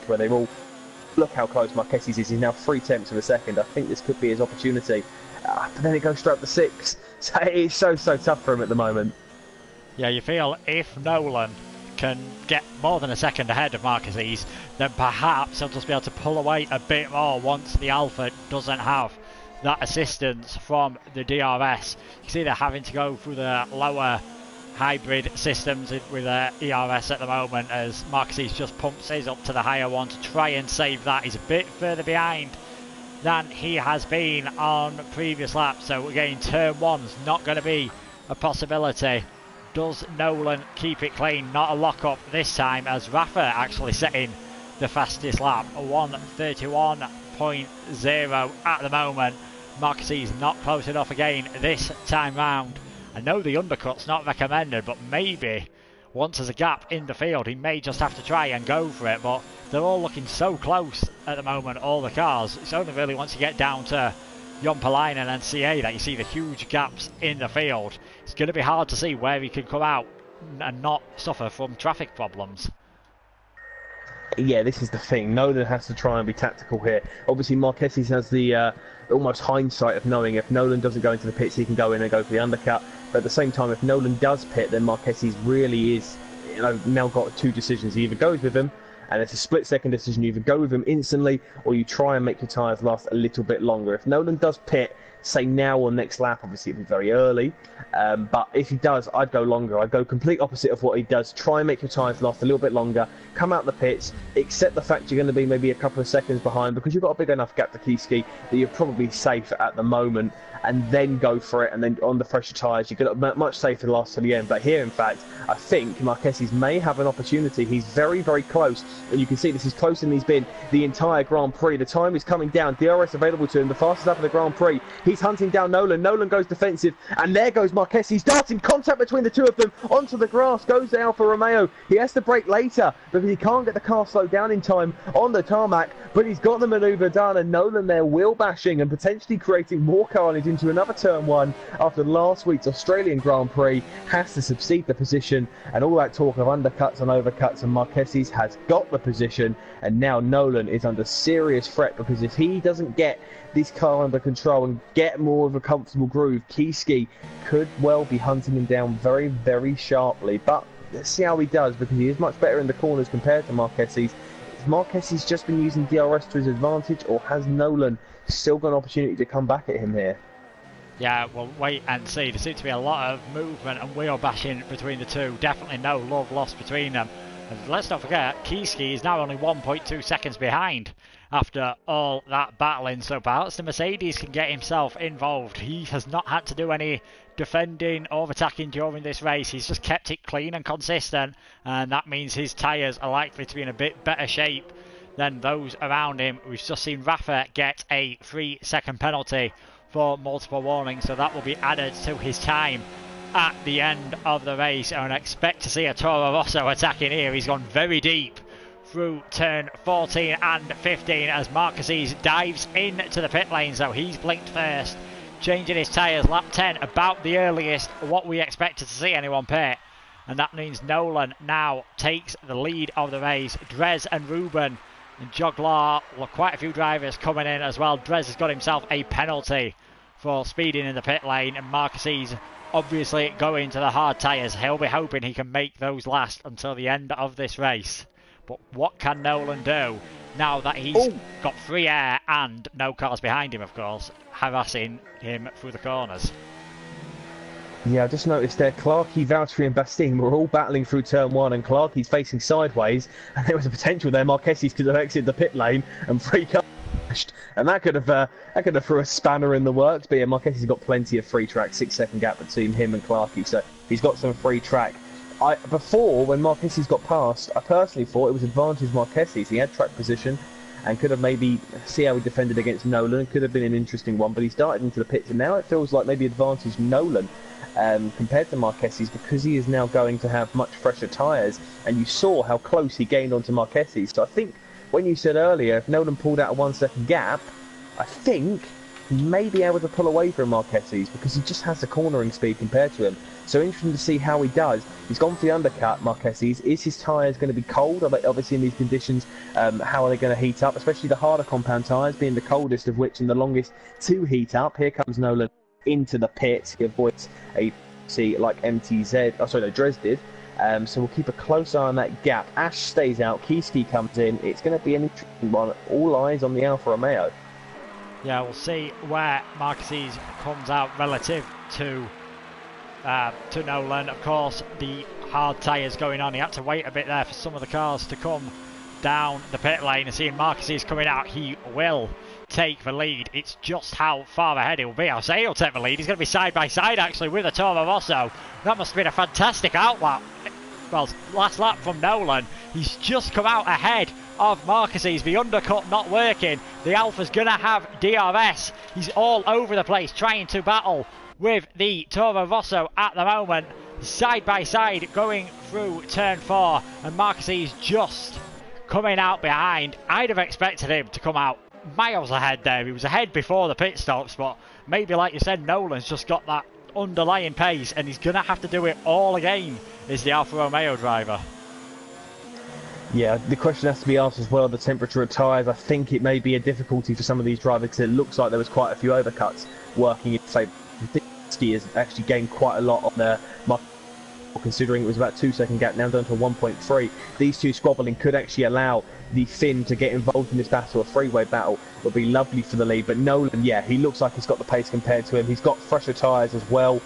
where they're all Look how close Marquez is. He's now 3/10 of a second. I think this could be his opportunity. But then it goes straight up to 6. So it is so tough for him at the moment. Yeah, you feel if Nolan can get more than a second ahead of Marquez, then perhaps he'll just be able to pull away a bit more once the Alpha doesn't have that assistance from the DRS. You see they're having to go through the lower hybrid systems with ERS at the moment, as Marquez just pumps his up to the higher one to try and save that. He's a bit further behind than he has been on previous laps, so again turn 1's not going to be a possibility. Does Nolan keep it clean? Not a lock-up this time, as Rafa actually setting the fastest lap, 1:31.0 at the moment. Marquez not close enough again this time round. I know the undercut's not recommended, but maybe once there's a gap in the field, he may just have to try and go for it, but they're all looking so close at the moment, all the cars. It's only really once you get down to Jompalainen and CA that you see the huge gaps in the field. It's going to be hard to see where he can come out and not suffer from traffic problems. Yeah, this is the thing. Nolan has to try and be tactical here. Obviously, Marquez has the almost hindsight of knowing if Nolan doesn't go into the pits, he can go in and go for the undercut. But at the same time, if Nolan does pit, then Marquez really is, now got 2 decisions. He either goes with him, and it's a split-second decision. You either go with him instantly, or you try and make your tyres last a little bit longer. If Nolan does pit, say now or next lap, obviously it'll be very early, but if he does, I'd go longer. I'd go complete opposite of what he does. Try and make your tyres last a little bit longer, come out the pits, accept the fact you're going to be maybe a couple of seconds behind because you've got a big enough gap to Kiski that you're probably safe at the moment, and then go for it. And then on the fresher tyres, you're going to much safer last to the end. But here, in fact, I think Marquez may have an opportunity. He's very close, and you can see this is closer than he's been the entire Grand Prix. The time is coming down. DRS available to him, the fastest lap of the Grand Prix. He's hunting down Nolan. Nolan goes defensive, and there goes Marquez. He's darting contact between the two of them onto the grass. Goes the Alfa Romeo. He has to brake later because he can't get the car slowed down in time on the tarmac, but he's got the manoeuvre done, and Nolan there wheel bashing and potentially creating more carnage into another turn 1 after last week's Australian Grand Prix. Has to succeed the position, and all that talk of undercuts and overcuts, and Marquez has got the position, and now Nolan is under serious threat because if he doesn't get this car under control and get more of a comfortable groove, Kiski could well be hunting him down very sharply. But let's see how he does, because he is much better in the corners compared to Marquez. Has Marquez just been using DRS to his advantage, or has Nolan still got an opportunity to come back at him here? Yeah, we'll wait and see. There seems to be a lot of movement and wheel bashing between the two. Definitely no love lost between them. And let's not forget, Kiski is now only 1.2 seconds behind after all that battling. So perhaps the Mercedes can get himself involved. He has not had to do any defending or attacking during this race. He's just kept it clean and consistent, and that means his tyres are likely to be in a bit better shape than those around him. We've just seen Rafa get a 3-second penalty for multiple warnings, so that will be added to his time at the end of the race. And expect to see a Toro Rosso attacking here. He's gone very deep through turn 14 and 15 as Marquez dives into the pit lane, so he's blinked first, changing his tyres. Lap 10, about the earliest what we expected to see anyone pit, and that means Nolan now takes the lead of the race. Dres and Ruben and Joglar, well, quite a few drivers coming in as well. Dres has got himself a penalty for speeding in the pit lane, and Marquez obviously going to the hard tyres. He'll be hoping he can make those last until the end of this race. But what can Nolan do now that he's got free air and no cars behind him, of course, harassing him through the corners? Yeah, I just noticed there, Clarkey, Valtteri and Bastine were all battling through turn 1, and Clarkey's facing sideways, and there was a potential there Marquez could have exited the pit lane and free car, and that could have threw a spanner in the works. But yeah, Marquez has got plenty of free track, 6-second gap between him and Clarkey, so he's got some free track. Before, when Marquez got past, I personally thought it was advantage Marquez. He had track position and could have maybe see how he defended against Nolan. It could have been an interesting one, but he started into the pits, and now it feels like maybe advantage Nolan compared to Marquez, because he is now going to have much fresher tyres, and you saw how close he gained onto Marquez. So I think when you said earlier, if Nolan pulled out a 1-second gap, I think he may be able to pull away from Marquez because he just has the cornering speed compared to him. So interesting to see how he does. He's gone for the undercut, Marquez. Is his tyres going to be cold? Obviously in these conditions, how are they going to heat up? Especially the harder compound tyres being the coldest of which and the longest to heat up. Here comes Nolan into the pits. He avoids a like Dres did. So we'll keep a close eye on that gap. Ash stays out, Kieski comes in. It's going to be an interesting one. All eyes on the Alfa Romeo. Yeah, we'll see where Marquez comes out relative to Nolan. Of course, the hard tyres going on. He had to wait a bit there for some of the cars to come down the pit lane, and seeing Marquez coming out, he will take the lead. It's just how far ahead he'll be. I'll say he'll take the lead. He's going to be side by side actually with a Toro Rosso. That must have been a fantastic outlap. Well, last lap from Nolan. He's just come out ahead of Marquez. The undercut not working. The Alpha's going to have DRS. He's all over the place trying to battle with the Toro Rosso at the moment. Side by side going through turn 4, and Marquez just coming out behind. I'd have expected him to come out miles ahead there. He was ahead before the pit stops, but maybe like you said, Nolan's just got that underlying pace, and he's going to have to do it all again as the Alfa Romeo driver. Yeah, the question has to be asked as well, the temperature of tyres. I think it may be a difficulty for some of these drivers because it looks like there was quite a few overcuts working in favour. I think Ski has actually gained quite a lot on the considering it was about 2-second gap, now down to 1.3. These two squabbling could actually allow the Finn to get involved in this battle. A freeway battle would be lovely for the lead, but Nolan, yeah, he looks like he's got the pace compared to him. He's got fresher tyres as well.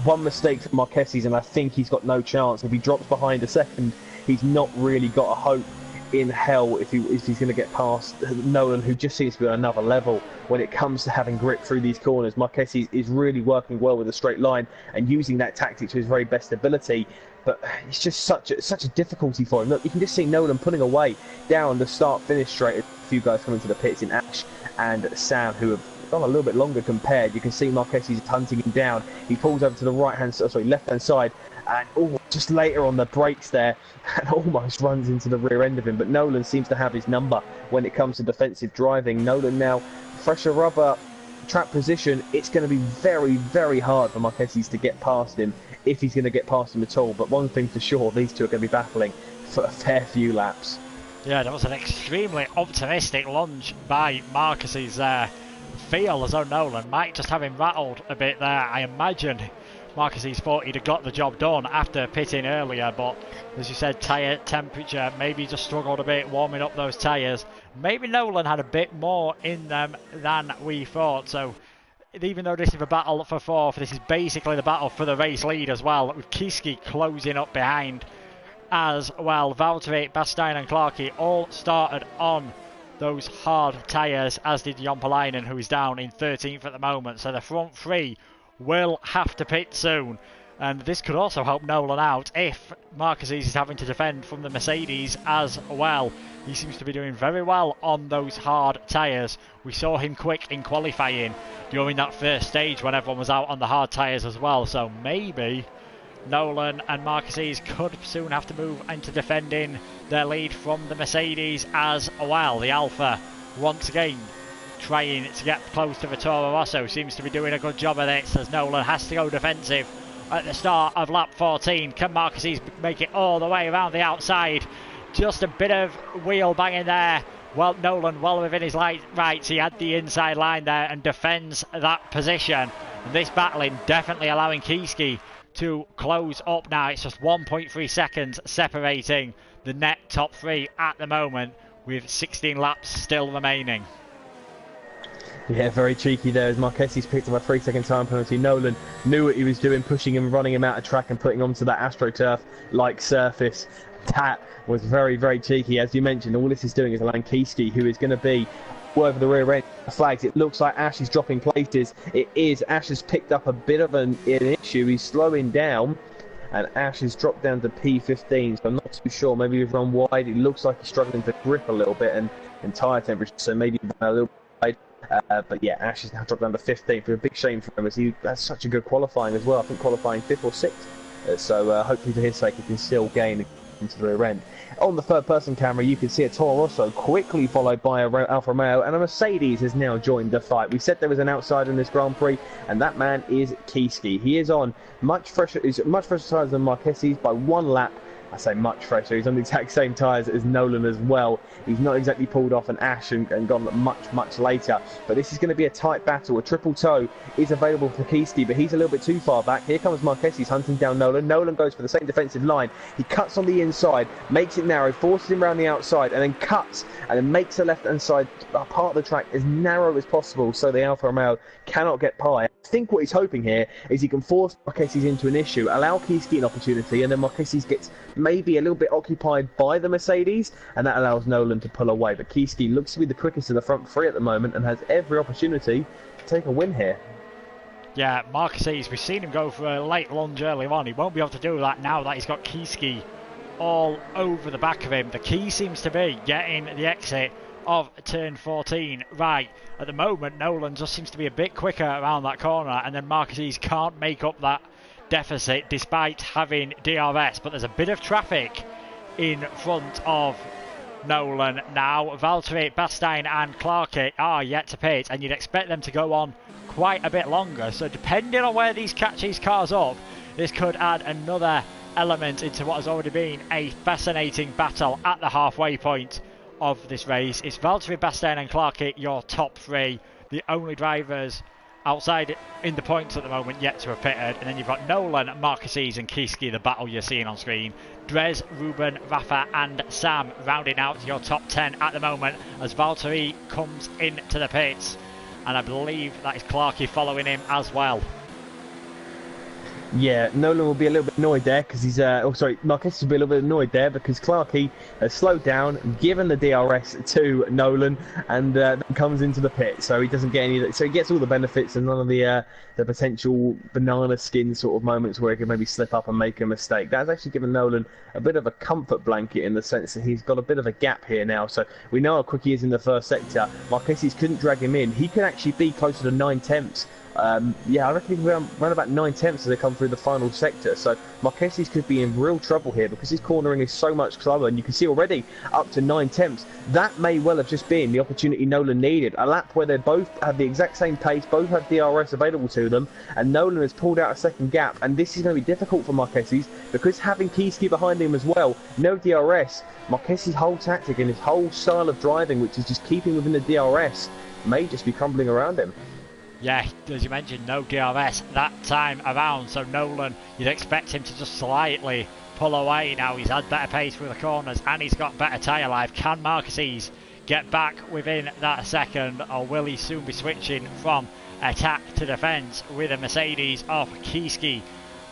One mistake from Marquez, and I think he's got no chance. If he drops behind a second, he's not really got a hope in hell if he's going to get past Nolan, who just seems to be on another level when it comes to having grip through these corners. Marquez is really working well with a straight line and using that tactic to his very best ability, but it's just such a difficulty for him. Look, you can just see Nolan pulling away down the start-finish straight. A few guys coming to the pits in Ash and Sam, who have gone a little bit longer compared. You can see Marquez is hunting him down. He pulls over to the left-hand side, and just later on the brakes there, and almost runs into the rear end of him. But Nolan seems to have his number when it comes to defensive driving. Nolan now, fresher rubber, track position. It's going to be very, very hard for Marquez to get past him, if he's going to get past him at all. But one thing for sure, these two are going to be battling for a fair few laps. Yeah, that was an extremely optimistic lunge by Marquez there. Feel as though Nolan might just have him rattled a bit there. I imagine Marquez thought he'd have got the job done after pitting earlier, but as you said, tyre temperature, maybe just struggled a bit warming up those tyres. Maybe Nolan had a bit more in them than we thought, so even though this is a battle for fourth, this is basically the battle for the race lead as well, with Kieski closing up behind as well. Valtteri, Bastian and Clarkey all started on those hard tyres, as did Jompalainen, who is down in 13th at the moment, so the front three will have to pit soon, and this could also help Nolan out if Marquez is having to defend from the Mercedes as well. He seems to be doing very well on those hard tyres. We saw him quick in qualifying during that first stage when everyone was out on the hard tyres as well, so maybe Nolan and Marquez could soon have to move into defending their lead from the Mercedes as well. The Alpha once again trying to get close to the Toro Rosso, seems to be doing a good job of this as Nolan has to go defensive at the start of lap 14. Can Marquez make it all the way around the outside? Just a bit of wheel banging there. Well, Nolan well within his rights. He had the inside line there and defends that position. And this battling definitely allowing Kieski to close up now. It's just 1.3 seconds separating the net top three at the moment, with 16 laps still remaining. Yeah, very cheeky there as Marquez picked up a 3-second time penalty. Nolan knew what he was doing, pushing him, running him out of track and putting onto that AstroTurf-like surface. That was very, very cheeky. As you mentioned, all this is doing is allowing Kieski, who is going to be over the rear end flags. It looks like Ash is dropping places. It is. Ash has picked up a bit of an issue. He's slowing down, and Ash has dropped down to P15, so I'm not too sure. Maybe he's run wide. It looks like he's struggling to grip a little bit and tyre temperature, so maybe a little wide. But yeah, Ash has now dropped down to 15th. A big shame for him, as he has such a good qualifying as well. I think qualifying 5th or 6th. So hopefully for his sake he can still gain off into the rear end. On the third-person camera, you can see a Toro Rosso quickly followed by a Alfa Romeo, and a Mercedes has now joined the fight. We said there was an outsider in this Grand Prix, and that man is Kiski. He is on much fresher tyres than Marquez by 1 lap. I say much fresher, he's on the exact same tyres as Nolan as well. He's not exactly pulled off an Ash and gone much later. But this is going to be a tight battle. A triple toe is available for Kiski, but he's a little bit too far back. Here comes Marquez, he's hunting down Nolan. Nolan goes for the same defensive line. He cuts on the inside, makes it narrow, forces him around the outside, and then cuts, and then makes the left-hand side part of the track as narrow as possible so the Alfa Romeo cannot get by. I think what he's hoping here is he can force Marquez into an issue, allow Kiski an opportunity, and then Marquez gets maybe a little bit occupied by the Mercedes, and that allows Nolan to pull away. But Kiski looks to be the quickest of the front three at the moment and has every opportunity to take a win here. Yeah, Marquez, we've seen him go for a late lunge early on. He won't be able to do that now that he's got Kiski all over the back of him. The key seems to be getting the exit of turn 14 right. At the moment, Nolan just seems to be a bit quicker around that corner, and then Marquez can't make up that deficit despite having DRS. But there's a bit of traffic in front of Nolan now. Valtteri, Bastein and Clarke are yet to pit, and you'd expect them to go on quite a bit longer. So depending on where these catch these cars up, this could add another element into what has already been a fascinating battle at the halfway point of this race. It's Valtteri, Bastein and Clarke, your top three, the only drivers outside in the points at the moment yet to have pitted. And then you've got Nolan, Marquez and Kiski, the battle you're seeing on screen. Dres, Ruben, Rafa and Sam rounding out your top 10 at the moment as Valtteri comes into the pits, and I believe that is Clarke following him as well. Yeah, Nolan will be a little bit annoyed there because he's... Marquez will be a little bit annoyed there because Clarke has slowed down, given the DRS to Nolan, and then comes into the pit. So he doesn't get any... So he gets all the benefits and none of the potential banana skin sort of moments where he can maybe slip up and make a mistake. That's actually given Nolan a bit of a comfort blanket in the sense that he's got a bit of a gap here now. So we know how quick he is in the first sector. Marquez couldn't drag him in. He could actually be closer to 9/10. Yeah, I reckon he can run about 9/10 as they come through the final sector. So Marquez could be in real trouble here because his cornering is so much slower, and you can see already up to 9/10. That may well have just been the opportunity Nolan needed. A lap where they both have the exact same pace, both have DRS available to them, and Nolan has pulled out a second gap. And this is going to be difficult for Marquez because having Kiski behind him as well, no DRS. Marquez's whole tactic and his whole style of driving, which is just keeping within the DRS, may just be crumbling around him. Yeah, as you mentioned, no DRS that time around, so Nolan, you'd expect him to just slightly pull away now. He's had better pace through the corners and he's got better tyre life. Can Marquez get back within that second, or will he soon be switching from attack to defence with a Mercedes off Kiski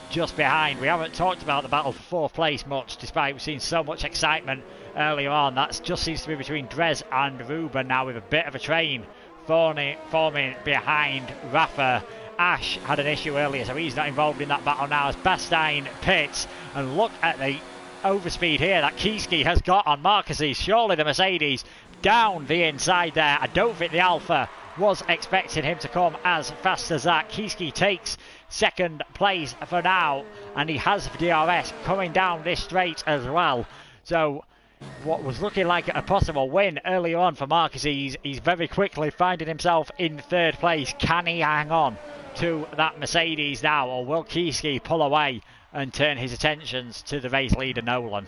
just behind? We haven't talked about the battle for fourth place much, despite we've seen so much excitement earlier on. That just seems to be between Dres and Ruben now, with a bit of a train forming behind Rafa. Ash had an issue earlier, so he's not involved in that battle now as Bastein pits. And look at the overspeed here that Kiski has got on Marquez. Surely the Mercedes down the inside there. I don't think the Alfa was expecting him to come as fast as that. Kiski takes second place for now, and he has DRS coming down this straight as well. So what was looking like a possible win earlier on for Marquez, he's very quickly finding himself in third place. Can he hang on to that Mercedes now, or will Kiski pull away and turn his attentions to the race leader Nolan?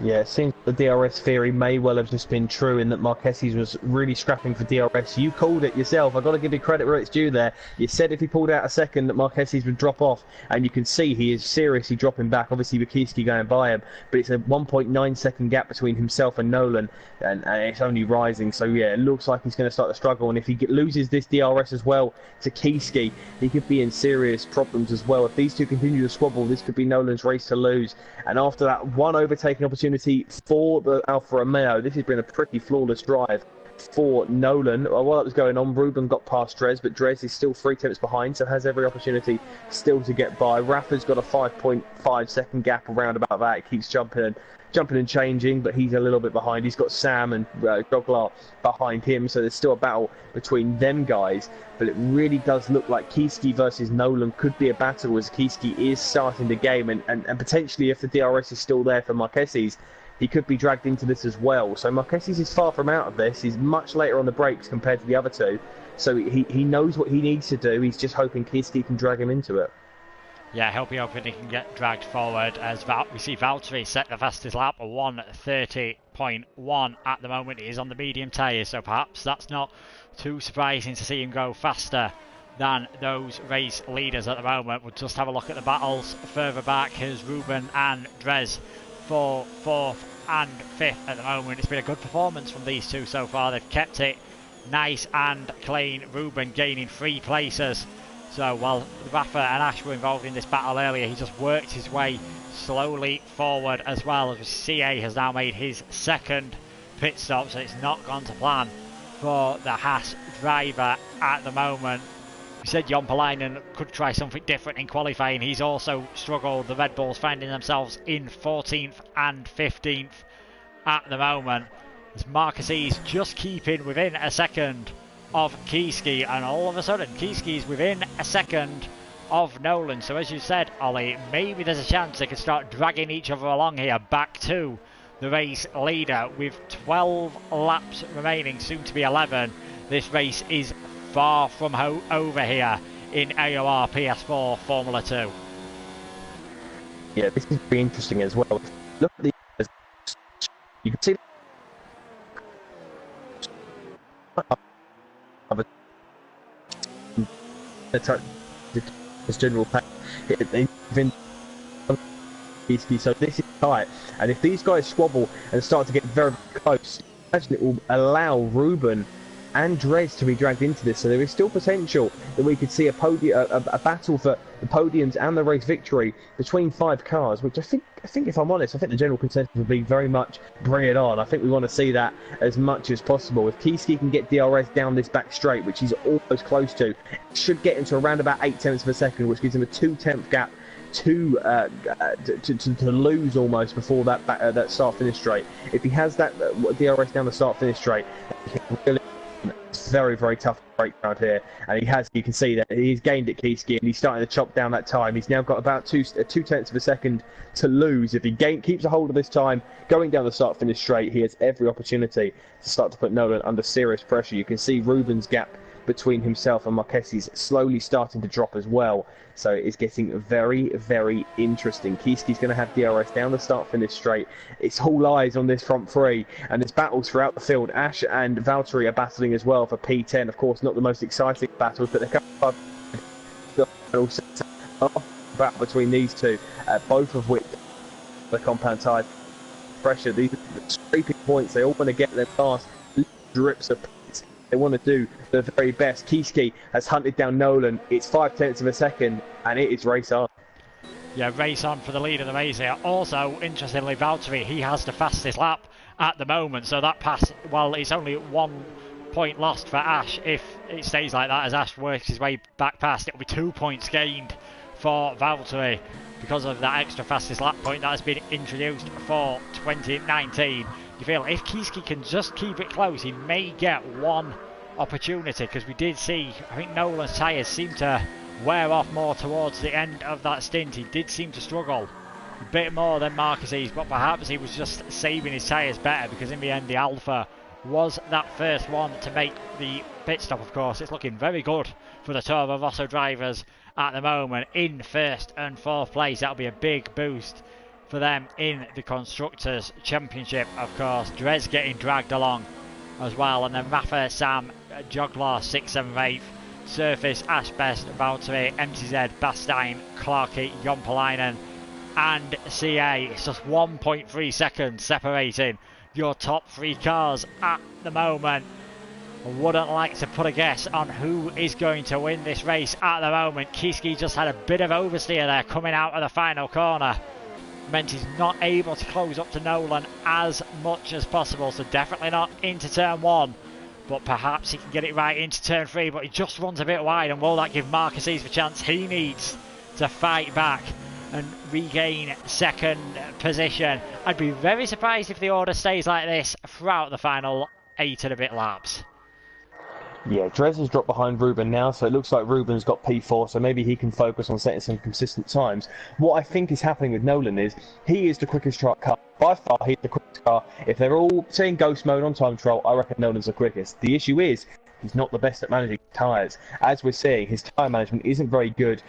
Yeah, it seems the DRS theory may well have just been true in that Marquez was really scrapping for DRS. You called it yourself. I've got to give you credit where it's due there. You said if he pulled out a second that Marquez would drop off, and you can see he is seriously dropping back, obviously with Kiski going by him, but it's a 1.9 second gap between himself and Nolan, and it's only rising. So yeah, it looks like he's going to start to struggle, and if he loses this DRS as well to Kiski, he could be in serious problems as well. If these two continue to squabble, this could be Nolan's race to lose. And after that one overtaking opportunity for the Alfa Romeo, this has been a pretty flawless drive for Nolan. While that was going on, Ruben got past Drez, but Drez is still 3 tenths behind, so has every opportunity still to get by. Rafa's got a 5.5 second gap around about that. It keeps jumping and changing, but he's a little bit behind. He's got Sam and Joglar behind him, so there's still a battle between them guys. But it really does look like Kiski versus Nolan could be a battle, as Kiski is starting the game, and potentially if the DRS is still there for Marquez's, he could be dragged into this as well. So Marquez's is far from out of this. He's much later on the brakes compared to the other two, so he knows what he needs to do. He's just hoping Kiski can drag him into it. Yeah, he'll be hoping he can get dragged forward, as we see Valtteri set the fastest lap, a 1:30.1 at the moment. He is on the medium tyres, so perhaps that's not too surprising to see him go faster than those race leaders at the moment. We'll just have a look at the battles further back, as Ruben and Drez for 4th and 5th at the moment. It's been a good performance from these two so far. They've kept it nice and clean. Ruben gaining 3 places. So while Rafa and Ash were involved in this battle earlier, he just worked his way slowly forward as well, as CA has now made his 2nd pit stop, so it's not gone to plan for the Haas driver at the moment. We said Jompalainen could try something different in qualifying. He's also struggled. The Red Bulls finding themselves in 14th and 15th at the moment, as Marquez's just keeping within a second of Kiski, and all of a sudden Kiski's within a second of Nolan. So as you said, Ollie, maybe there's a chance they could start dragging each other along here back to the race leader. With 12 laps remaining, soon to be 11, this race is far from over here in AOR PS4 Formula 2. Yeah, this is very interesting as well. Look at the, you can see this general pack. So this is tight, and if these guys squabble and start to get very close, imagine it will allow Ruben and Drez to be dragged into this. So there is still potential that we could see a battle for the podiums and the race victory between 5 cars, which I think if I'm honest, I think the general consensus would be very much bring it on. I think we want to see that as much as possible. If Kiski can get DRS down this back straight, which he's almost close to, should get into around about 8 tenths of a second, which gives him a 2-tenth gap to lose almost before that start-finish straight. If he has that DRS down the start-finish straight, really, it's very, very tough break around here, and you can see that he's gained at Kiski, and he's starting to chop down that time. He's now got about 2 tenths of a second to lose. If he keeps a hold of this time going down the start-finish straight, he has every opportunity to start to put Nolan under serious pressure. You can see Ruben's gap between himself and Marquez slowly starting to drop as well. So it's getting very, very interesting. Kiski's going to have DRS down the start-finish straight. It's all eyes on this front 3, and there's battles throughout the field. Ash and Valtteri are battling as well for P10. Of course, not the most exciting battles, but they're battle between these two, both of which the compound tire pressure. These are scraping points. They all want to get their last drips of points. They want to do the very best. Kiski has hunted down Nolan. It's 5 tenths of a second, and it is race on. Yeah, race on for the lead of the race here. Also, interestingly, Valtteri, he has the fastest lap at the moment. So that pass, well, it's only 1 point lost for Ash. If it stays like that as Ash works his way back past, it'll be 2 points gained for Valtteri because of that extra fastest lap point that has been introduced for 2019. You feel if Kiski can just keep it close, he may get one opportunity, because we did see, I think Nolan's tyres seemed to wear off more towards the end of that stint. He did seem to struggle a bit more than Marquez's, but perhaps he was just saving his tyres better, because in the end the Alpha was that first one to make the pit stop. Of course, it's looking very good for the Toro Rosso drivers at the moment in 1st and 4th place. That'll be a big boost for them in the Constructors' Championship. Of course, Drez getting dragged along as well, and then Rafa, Sam, Joglar 6th, 7th, 8th, Surface, Ash Best, Valtteri, MTZ, Bastein, Clarkey, Jompalainen and CA. It's just 1.3 seconds separating your top 3 cars at the moment. I wouldn't like to put a guess on who is going to win this race at the moment. Kiski just had a bit of oversteer there coming out of the final corner. Meant he's not able to close up to Nolan as much as possible, so definitely not into turn 1 but perhaps he can get it right into turn 3, but he just runs a bit wide, and will that give Marcus Ease the chance he needs to fight back and regain second position? I'd be very surprised if the order stays like this throughout the final 8 and a bit laps. Yeah, Drez has dropped behind Ruben now, so it looks like Ruben's got P4, so maybe he can focus on setting some consistent times. What I think is happening with Nolan is he is the quickest car. By far, he's the quickest car. If they're all saying ghost mode on time trial, I reckon Nolan's the quickest. The issue is he's not the best at managing tyres. As we're seeing, his tyre management isn't very good.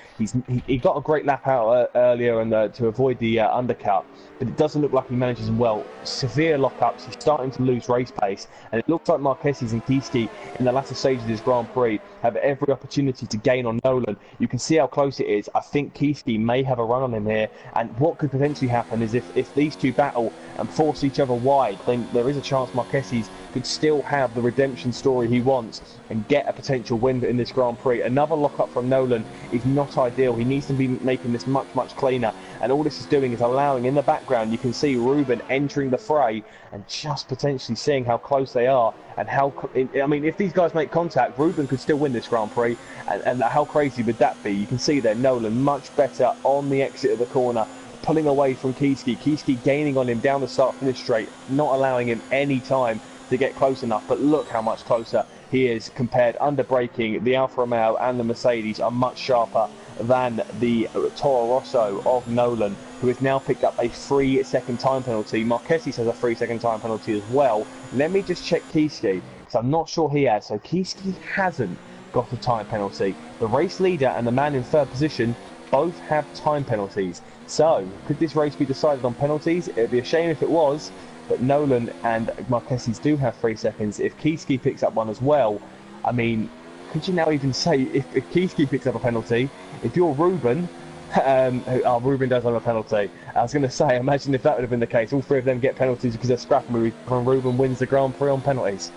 He got a great lap out earlier and to avoid the undercut, but it doesn't look like he manages them well. Severe lockups, he's starting to lose race pace, and it looks like Marquez and Kiski in the latter stages of this Grand Prix have every opportunity to gain on Nolan. You can see how close it is. I think Kiski may have a run on him here, and what could potentially happen is if these two battle and force each other wide, then there is a chance Marquez could still have the redemption story he wants and get a potential win in this Grand Prix. Another lock-up from Nolan is not ideal. He needs to be making this much, much cleaner, and all this is doing is allowing, in the background, you can see Ruben entering the fray and just potentially seeing how close they are and how, I mean, if these guys make contact, Ruben could still win this Grand Prix, and how crazy would that be? You can see there, Nolan much better on the exit of the corner, pulling away from Kiski. Kiski gaining on him down the start-finish straight, not allowing him any time to get close enough, but look how much closer he is compared. Under braking, the Alfa Romeo and the Mercedes are much sharper than the Toro Rosso of Nolan, who has now picked up a 3-second time penalty. Marquez has a 3-second time penalty as well. Let me just check Kiski, because I'm not sure he has. So Kiski hasn't got a time penalty. The race leader and the man in third position both have time penalties. So could this race be decided on penalties? It would be a shame if it was, but Nolan and Marquez do have 3 seconds. If Kiski picks up one as well, I mean, could you now even say, if Kiski picks up a penalty, if you're Ruben, Ruben does have a penalty. I was going to say, imagine if that would have been the case. All three of them get penalties because they're scrapping when Ruben wins the Grand Prix on penalties.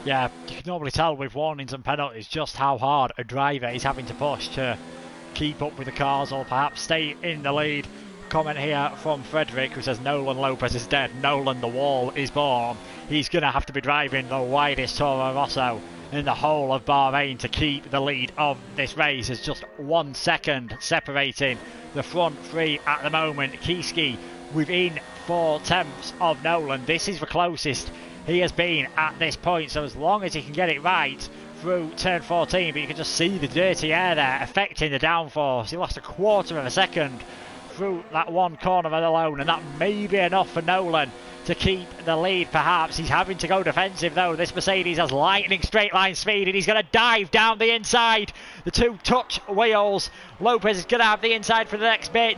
Yeah, you can normally tell with warnings and penalties just how hard a driver is having to push to keep up with the cars or perhaps stay in the lead. Comment here from Frederick, who says Nolan Lopez is dead. Nolan, the wall is born. He's going to have to be driving the widest Toro Rosso in the whole of Bahrain to keep the lead of this race. There's just 1 second separating the front three at the moment. Kiski within 4/10 of Nolan. This is the closest he has been at this point, so as long as he can get it right through turn 14, but you can just see the dirty air there affecting the downforce. He lost a 1/4 of a second through that one corner alone, and that may be enough for Nolan to keep the lead. Perhaps he's having to go defensive though. This Mercedes has lightning straight line speed, and he's going to dive down the inside. The two touch wheels. Lopez is going to have the inside for the next bit.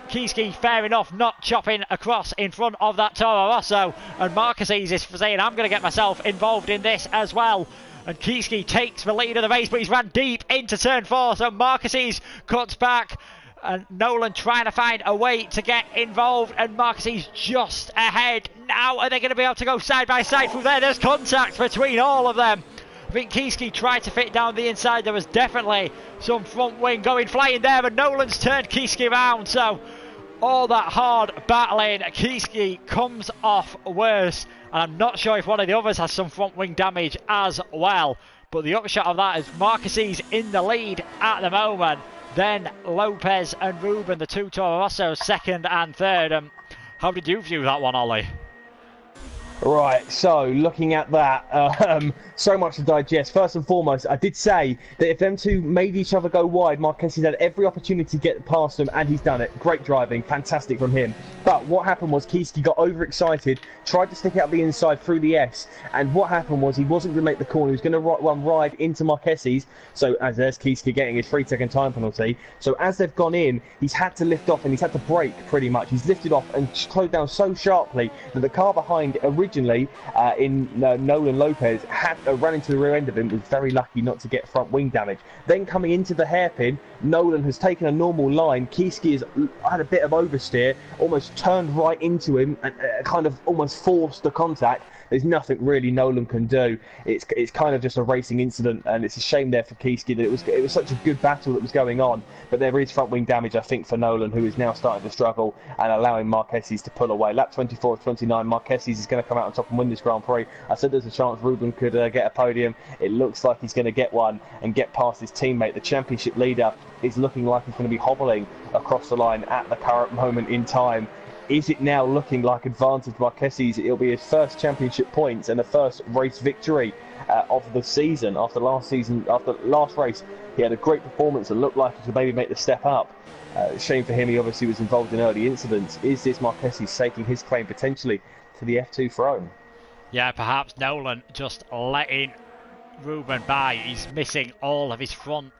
Kiski, fair enough, not chopping across in front of that Toro Rosso, and Marcus is saying, I'm going to get myself involved in this as well. And Kiski takes the lead of the race, but he's ran deep into turn 4, so Marcus cuts back. And Nolan trying to find a way to get involved, and Marquez just ahead. Now are they going to be able to go side by side through there? There's contact between all of them. I think Kiski tried to fit down the inside. There was definitely some front wing going flying there, but Nolan's turned Kiski around. So all that hard battling, Kiski comes off worse, and I'm not sure if one of the others has some front wing damage as well. But the upshot of that is Marquez in the lead at the moment. Then Lopez and Ruben, the two Toro Rossos, second and third. How did you view that one, Ollie? Right, so looking at that, so much to digest. First and foremost, I did say that if them two made each other go wide, Marquez had every opportunity to get past them, and he's done it. Great driving, fantastic from him. But what happened was Kiski got overexcited, tried to stick out the inside through the S, and what happened was he wasn't going to make the corner. He was going to run right into Marquez. So as there's Kiski getting his 3-second time penalty. So as they've gone in, he's had to lift off and he's had to brake pretty much. He's lifted off and slowed down so sharply that the car behind originally in Nolan Lopez had ran into the rear end of him, was very lucky not to get front wing damage. Then coming into the hairpin, Nolan has taken a normal line. Kiski has had a bit of oversteer, almost turned right into him and kind of almost forced the contact. there's nothing really Nolan can do. It's kind of just a racing incident, and it's a shame there for Kiski that it was such a good battle that was going on, but there is front wing damage, I think, for Nolan, who is now starting to struggle and allowing Marquez to pull away. Lap 24 of 29, Marquez is going to come out on top and win this Grand Prix. I said there's a chance Ruben could get a podium. It looks like he's going to get one and get past his teammate. The championship leader is looking like he's going to be hobbling across the line at the current moment in time. Is it now looking like advantage Marquez? It'll be his first championship points and the first race victory of the season. After last race, he had a great performance and looked like he could maybe make the step up. Shame for him, he obviously was involved in early incidents. Is this Marquez staking his claim potentially to the F2 throne? Yeah, perhaps Nolan just letting Ruben by. He's missing all of his front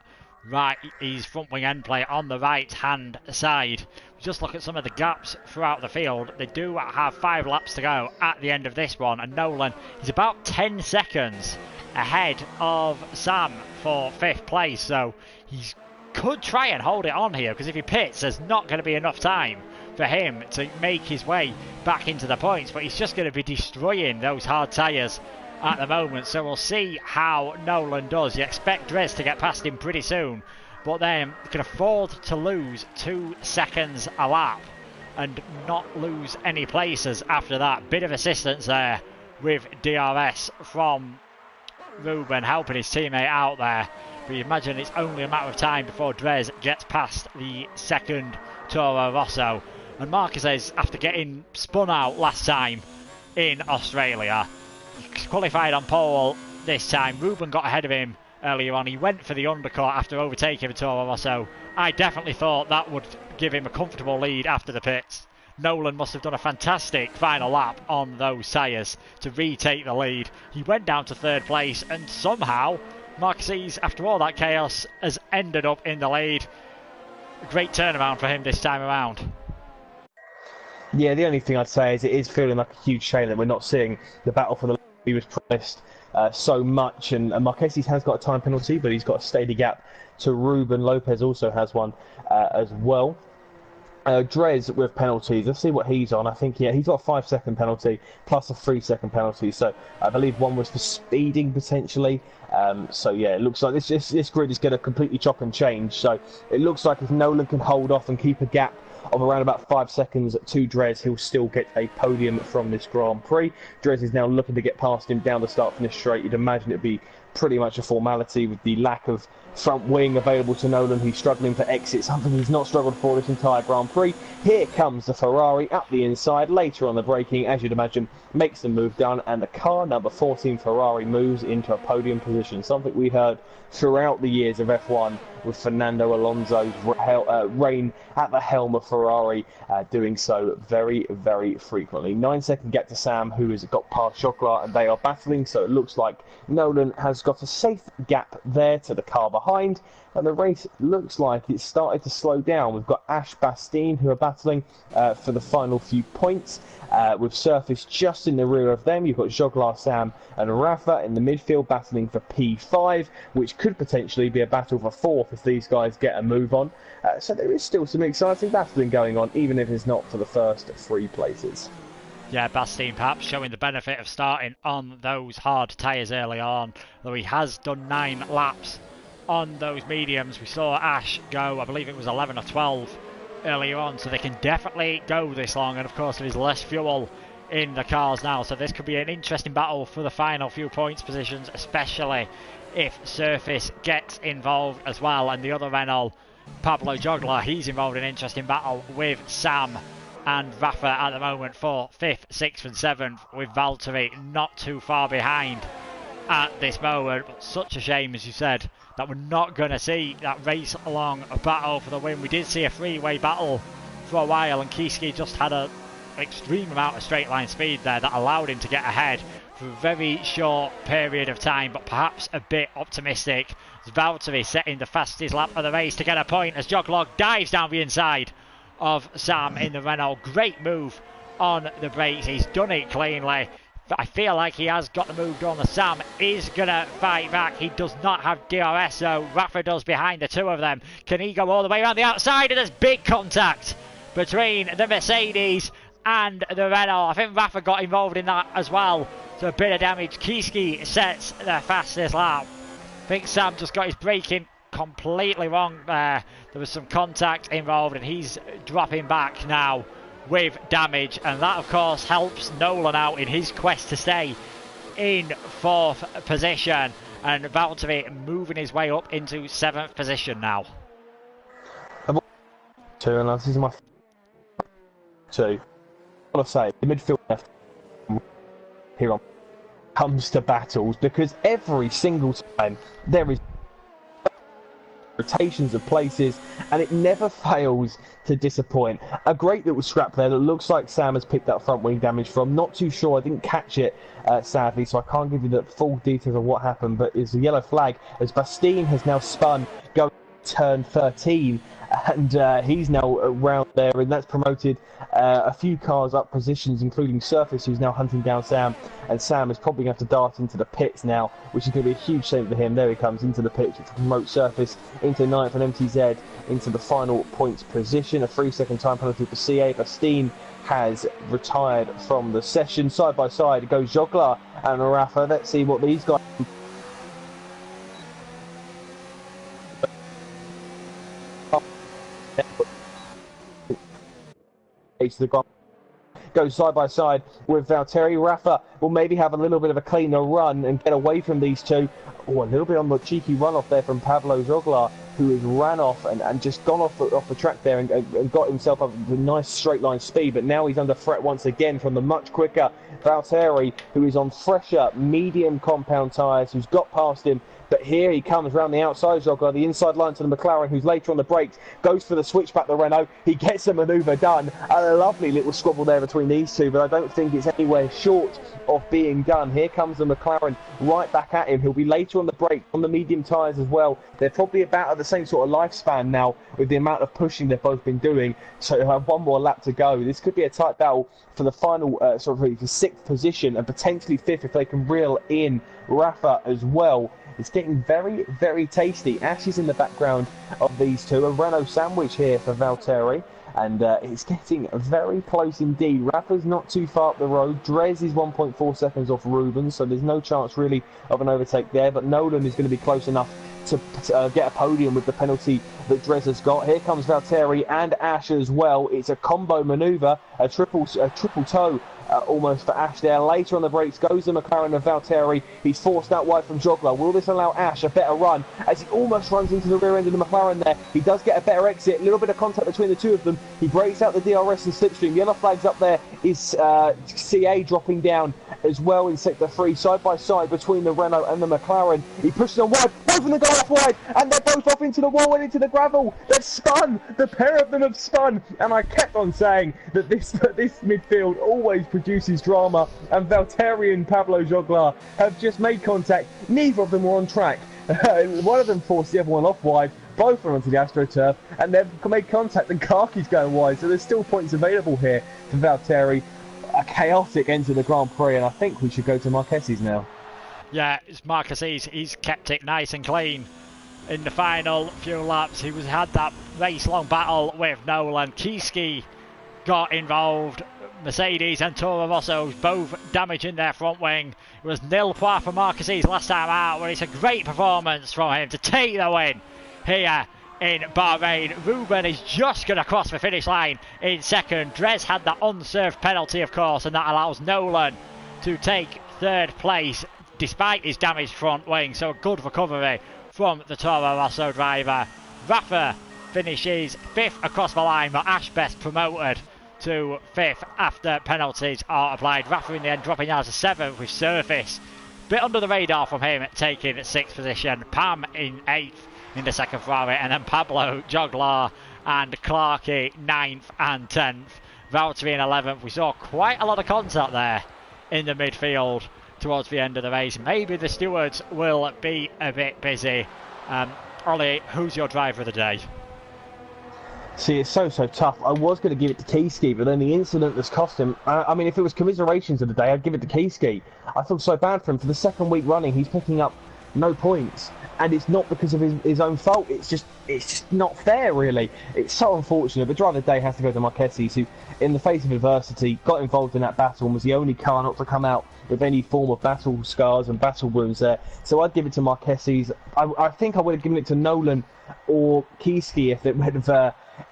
wing end plate on the right hand side. Just look at some of the gaps throughout the field. They do have 5 laps to go at the end of this one, and Nolan is about 10 seconds ahead of Sam for 5th place, so he could try and hold it on here, because if he pits there's not going to be enough time for him to make his way back into the points, but he's just going to be destroying those hard tyres at the moment. So we'll see how Nolan does. You expect Dres to get past him pretty soon, but then you can afford to lose 2 seconds a lap and not lose any places after that. Bit of assistance there with DRS from Ruben helping his teammate out there, but you imagine it's only a matter of time before Dres gets past the second Toro Rosso. And Marquez, after getting spun out last time in Australia, qualified on pole this time. Ruben got ahead of him earlier on. He went for the undercut after overtaking Toro Rosso. I definitely thought that would give him a comfortable lead after the pits. Nolan must have done a fantastic final lap on those tyres to retake the lead. He went down to 3rd place, and somehow Marquez, after all that chaos, has ended up in the lead. A great turnaround for him this time around. Yeah, the only thing I'd say is it is feeling like a huge shame that we're not seeing the battle for the lead he was promised so much. And Marquez has got a time penalty, but he's got a steady gap to Ruben. Lopez also has one as well. Dres with penalties. Let's see what he's on. I think he's got a 5-second penalty plus a 3-second penalty. So I believe one was for speeding potentially. So yeah, it looks like this grid is going to completely chop and change. So it looks like if Nolan can hold off and keep a gap of around about 5 seconds to Dres, he'll still get a podium from this Grand Prix. Dres is now looking to get past him down the start-finish straight. You'd imagine it'd be pretty much a formality with the lack of front wing available to Nolan, who's struggling for exit, something he's not struggled for this entire Grand Prix. Here comes the Ferrari up the inside, later on the braking, as you'd imagine, makes the move done, and the car number 14 Ferrari moves into a podium position, something we heard throughout the years of F1 with Fernando Alonso's reign at the helm of Ferrari, doing so very, very frequently. 9-second gap to Sam, who has got past Chocolat, and they are battling, so it looks like Nolan has got a safe gap there to the car behind, and the race looks like it's started to slow down. We've got Ash Bastine, who are battling for the final few points, with Surface just in the rear of them. You've got Joglar, Sam and Rafa in the midfield battling for P5, which could potentially be a battle for 4th if these guys get a move on. So there is still some exciting battling going on, even if it's not for the first 3 places. Yeah, Bastine perhaps showing the benefit of starting on those hard tyres early on, though he has done 9 laps on those mediums. We saw Ash go, I believe it was 11 or 12 earlier on, so they can definitely go this long, and of course there is less fuel in the cars now, so this could be an interesting battle for the final few points positions, especially if Surface gets involved as well. And the other Renault, Pablo Joglar, he's involved in an interesting battle with Sam and Rafa at the moment for 5th, 6th and 7th, with Valtteri not too far behind at this moment. But such a shame, as you said, that we're not going to see that race along a battle for the win. We did see a 3-way battle for a while, and Kiski just had an extreme amount of straight line speed there that allowed him to get ahead for a very short period of time, but perhaps a bit optimistic. Valtteri setting the fastest lap of the race to get a point as Joglog dives down the inside of Sam in the Renault. Great move on the brakes. He's done it cleanly. I feel like he has got the move done. Sam is going to fight back. He does not have DRS, so Rafa does behind the two of them. Can he go all the way around the outside? And there's big contact between the Mercedes and the Renault. I think Rafa got involved in that as well So a bit of damage. Kiski sets the fastest lap. I think Sam just got his braking completely wrong there. There was some contact involved and he's dropping back now with damage, and that of course helps Nolan out in his quest to stay in 4th position, and Valtteri moving his way up into 7th position now. Two, and this is my two. I want to say the midfield left here on comes to battles, because every single time there is rotations of places and it never fails to disappoint. A great little scrap there that looks like Sam has picked up front wing damage from. Not too sure, I didn't catch it sadly, so I can't give you the full details of what happened, but it's a yellow flag as Bastien has now spun going turn 13, and he's now around there, and that's promoted a few cars up positions, including Surface, who's now hunting down Sam, and Sam is probably going to have to dart into the pits now, which is going to be a huge shame for him. There he comes into the pits, which will promote Surface into 9th, and MTZ into the final points position. A 3-second time penalty for CA. Bastien has retired from the session. Side by side goes Joglar and Rafa. Let's see what these guys... Goes side by side with Valtteri. Rafa will maybe have a little bit of a cleaner run and get away from these two. Oh, a little bit on the cheeky run off there from Pablo Joglar, who has ran off and just gone off the track there and got himself up with a nice straight line speed, but now he's under threat once again from the much quicker Valtteri, who is on fresher medium compound tyres, who's got past him. But here he comes round the outside Joglar, the inside line to the McLaren, who's later on the brakes, goes for the switchback, the Renault. He gets the manoeuvre done. A lovely little squabble there between these two, but I don't think it's anywhere short of being done. Here comes the McLaren right back at him. He'll be later on the brake, on the medium tyres as well. They're probably about at the same sort of lifespan now with the amount of pushing they've both been doing. So he'll have one more lap to go. This could be a tight battle for the final, the 6th position and potentially 5th if they can reel in Rafa as well. It's getting very, very tasty. Ash is in the background of these two. A Renault sandwich here for Valtteri. And it's getting very close indeed. Rafa's not too far up the road. Drez is 1.4 seconds off Rubens, so there's no chance really of an overtake there. But Nolan is going to be close enough to get a podium with the penalty that Drez has got. Here comes Valtteri and Ash as well. It's a combo manoeuvre, a triple toe. Almost for Ash there. Later on the brakes goes the McLaren of Valtteri. He's forced out wide from Joglar. Will this allow Ash a better run as he almost runs into the rear end of the McLaren there? He does get a better exit. A little bit of contact between the two of them. He breaks out the DRS and slipstream. Yellow flags up there is CA dropping down as well in sector 3. Side by side between the Renault and the McLaren. He pushes them wide. Both of them go off wide and they're both off into the wall and into the gravel. They've spun. The pair of them have spun. And I kept on saying that this midfield always produces drama, and Valtteri and Pablo Joglar have just made contact. Neither of them were on track. One of them forced the other one off wide, both are onto the AstroTurf, and they've made contact and Karki's going wide, so there's still points available here for Valtteri. A chaotic end to the Grand Prix, and I think we should go to Marquez's now. Yeah, it's Marquez. He's kept it nice and clean in the final few laps. He had that race-long battle with Nolan. Kiski got involved. Mercedes and Toro Rosso's both damaging their front wing. It was nil points for Marquez last time out, where it's a great performance from him to take the win here in Bahrain. Ruben is just going to cross the finish line in second. Drez had that unserved penalty, of course, and that allows Nolan to take 3rd place despite his damaged front wing. So a good recovery from the Toro Rosso driver. Rafa finishes 5th across the line, but Ash Best promoted to 5th after penalties are applied. Rafa in the end dropping down to 7th with Surface. Bit under the radar from him, taking 6th position. Pam in 8th in the second Ferrari, and then Pablo Joglar and Clarkey 9th and 10th. Valtteri in 11th. We saw quite a lot of contact there in the midfield towards the end of the race. Maybe the stewards will be a bit busy. Ollie, who's your driver of the day? See, it's so tough. I was going to give it to Kiski, but then the incident that's cost him... I mean, if it was commiserations of the day, I'd give it to Kiski. I feel so bad for him. For the 2nd week running, he's picking up no points. And it's not because of his own fault. It's just not fair, really. It's so unfortunate. But driver of the day has to go to Marquez, who, in the face of adversity, got involved in that battle and was the only car not to come out with any form of battle scars and battle wounds there. So I'd give it to Marquez. I think I would have given it to Nolan or Kieski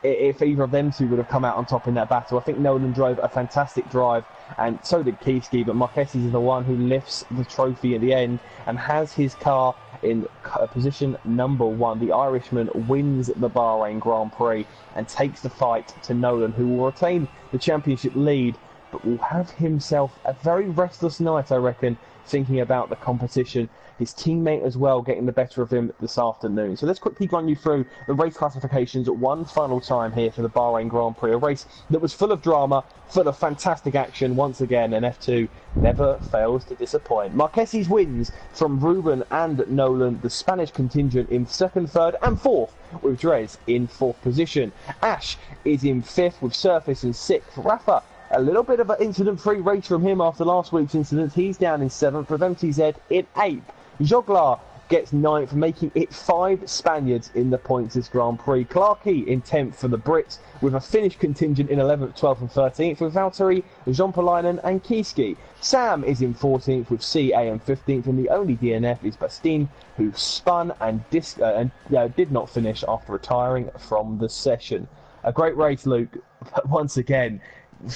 if either of them two would have come out on top in that battle. I think Nolan drove a fantastic drive, and so did Kieski, but Marquez is the one who lifts the trophy at the end and has his car in position number 1. The Irishman wins the Bahrain Grand Prix and takes the fight to Nolan, who will retain the championship lead, but will have himself a very restless night, I reckon, thinking about the competition. His teammate as well getting the better of him this afternoon. So let's quickly run you through the race classifications one final time here for the Bahrain Grand Prix. A race that was full of drama, full of fantastic action once again, and F2 never fails to disappoint. Marquez wins from Ruben and Nolan, the Spanish contingent in 2nd, 3rd and 4th, with Dres in 4th position. Ash is in 5th with Surface in 6th. Rafa, a little bit of an incident-free race from him after last week's incident. He's down in 7th with MTZ in 8th. Joglar gets 9th, making it 5 Spaniards in the points this Grand Prix. Clarkey in 10th for the Brits, with a Finnish contingent in 11th, 12th and 13th, with Valtteri, Jean-Polainen and Kieski. Sam is in 14th with CA and 15th, and the only DNF is Bastien, who spun and did not finish after retiring from the session. A great race, Luke, but once again,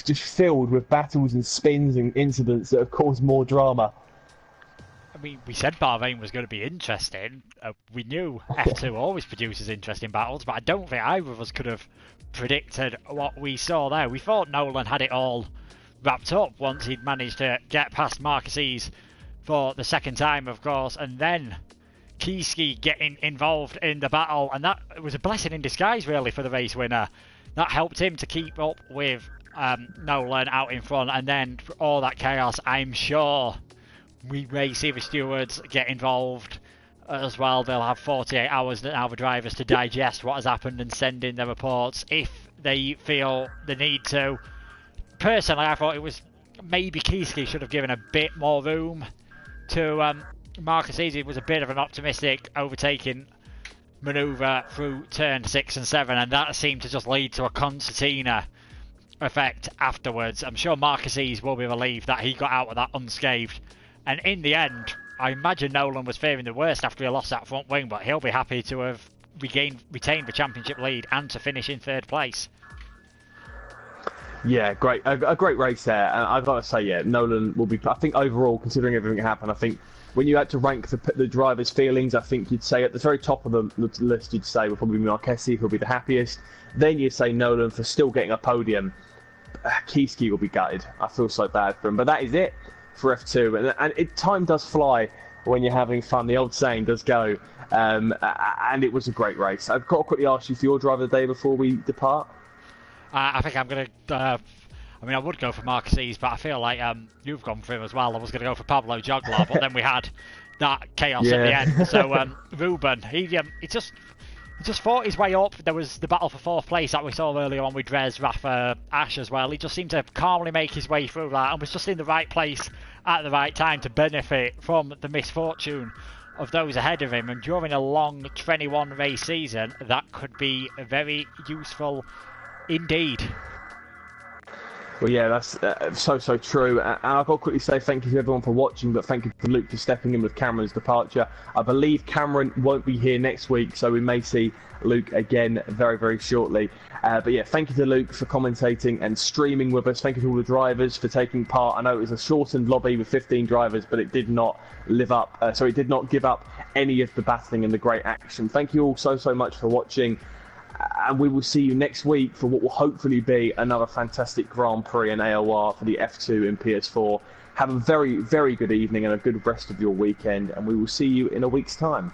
just filled with battles and spins and incidents that have caused more drama. I mean, we said Bahrain was going to be interesting. We knew F2 always produces interesting battles, but I don't think either of us could have predicted what we saw there. We thought Nolan had it all wrapped up once he'd managed to get past Marquez for the 2nd time, of course, and then Kieski getting involved in the battle, and that was a blessing in disguise, really, for the race winner. That helped him to keep up with Nolan out in front, and then for all that chaos, I'm sure we may see the stewards get involved as well. They'll have 48 hours now, the drivers, to digest what has happened and send in their reports if they feel the need to. Personally, I thought it was maybe Kieski should have given a bit more room to Marquez. It was a bit of an optimistic overtaking manoeuvre through turn 6 and 7, and that seemed to just lead to a concertina effect afterwards. I'm sure Marquez will be relieved that he got out of that unscathed. And in the end, I imagine Nolan was fearing the worst after he lost that front wing, but he'll be happy to have retained the championship lead and to finish in 3rd place. Yeah, great, a great race there. And I've got to say, yeah, Nolan will be. I think overall, considering everything that happened, I think when you had to rank the drivers' feelings, I think you'd say at the very top of the list, you'd say would probably be Marquez, who'll be the happiest. Then you'd say Nolan for still getting a podium. Kieski will be gutted. I feel so bad for him, but that is it for F2, and time does fly when you're having fun. The old saying does go, and it was a great race. I've got to quickly ask you for your driver of the day before we depart. I think I'm going to... I would go for Marquez, but I feel like you've gone for him as well. I was going to go for Pablo Joglar, but then we had that chaos at the end. So Ruben, he just fought his way up. There was the battle for 4th place that we saw earlier on with Dres, Rafa, Ash as well. He just seemed to calmly make his way through that and was just in the right place at the right time to benefit from the misfortune of those ahead of him. And during a long 21 race season, that could be very useful indeed. Well, yeah, that's so true. And I've got to quickly say thank you to everyone for watching, but thank you to Luke for stepping in with Cameron's departure. I believe Cameron won't be here next week, so we may see Luke again very, very shortly. But yeah, thank you to Luke for commentating and streaming with us. Thank you to all the drivers for taking part. I know it was a shortened lobby with 15 drivers, but it did not live up. It did not give up any of the battling and the great action. Thank you all so much for watching. And we will see you next week for what will hopefully be another fantastic Grand Prix and AOR for the F2 and PS4. Have a very, very good evening and a good rest of your weekend, and we will see you in a week's time.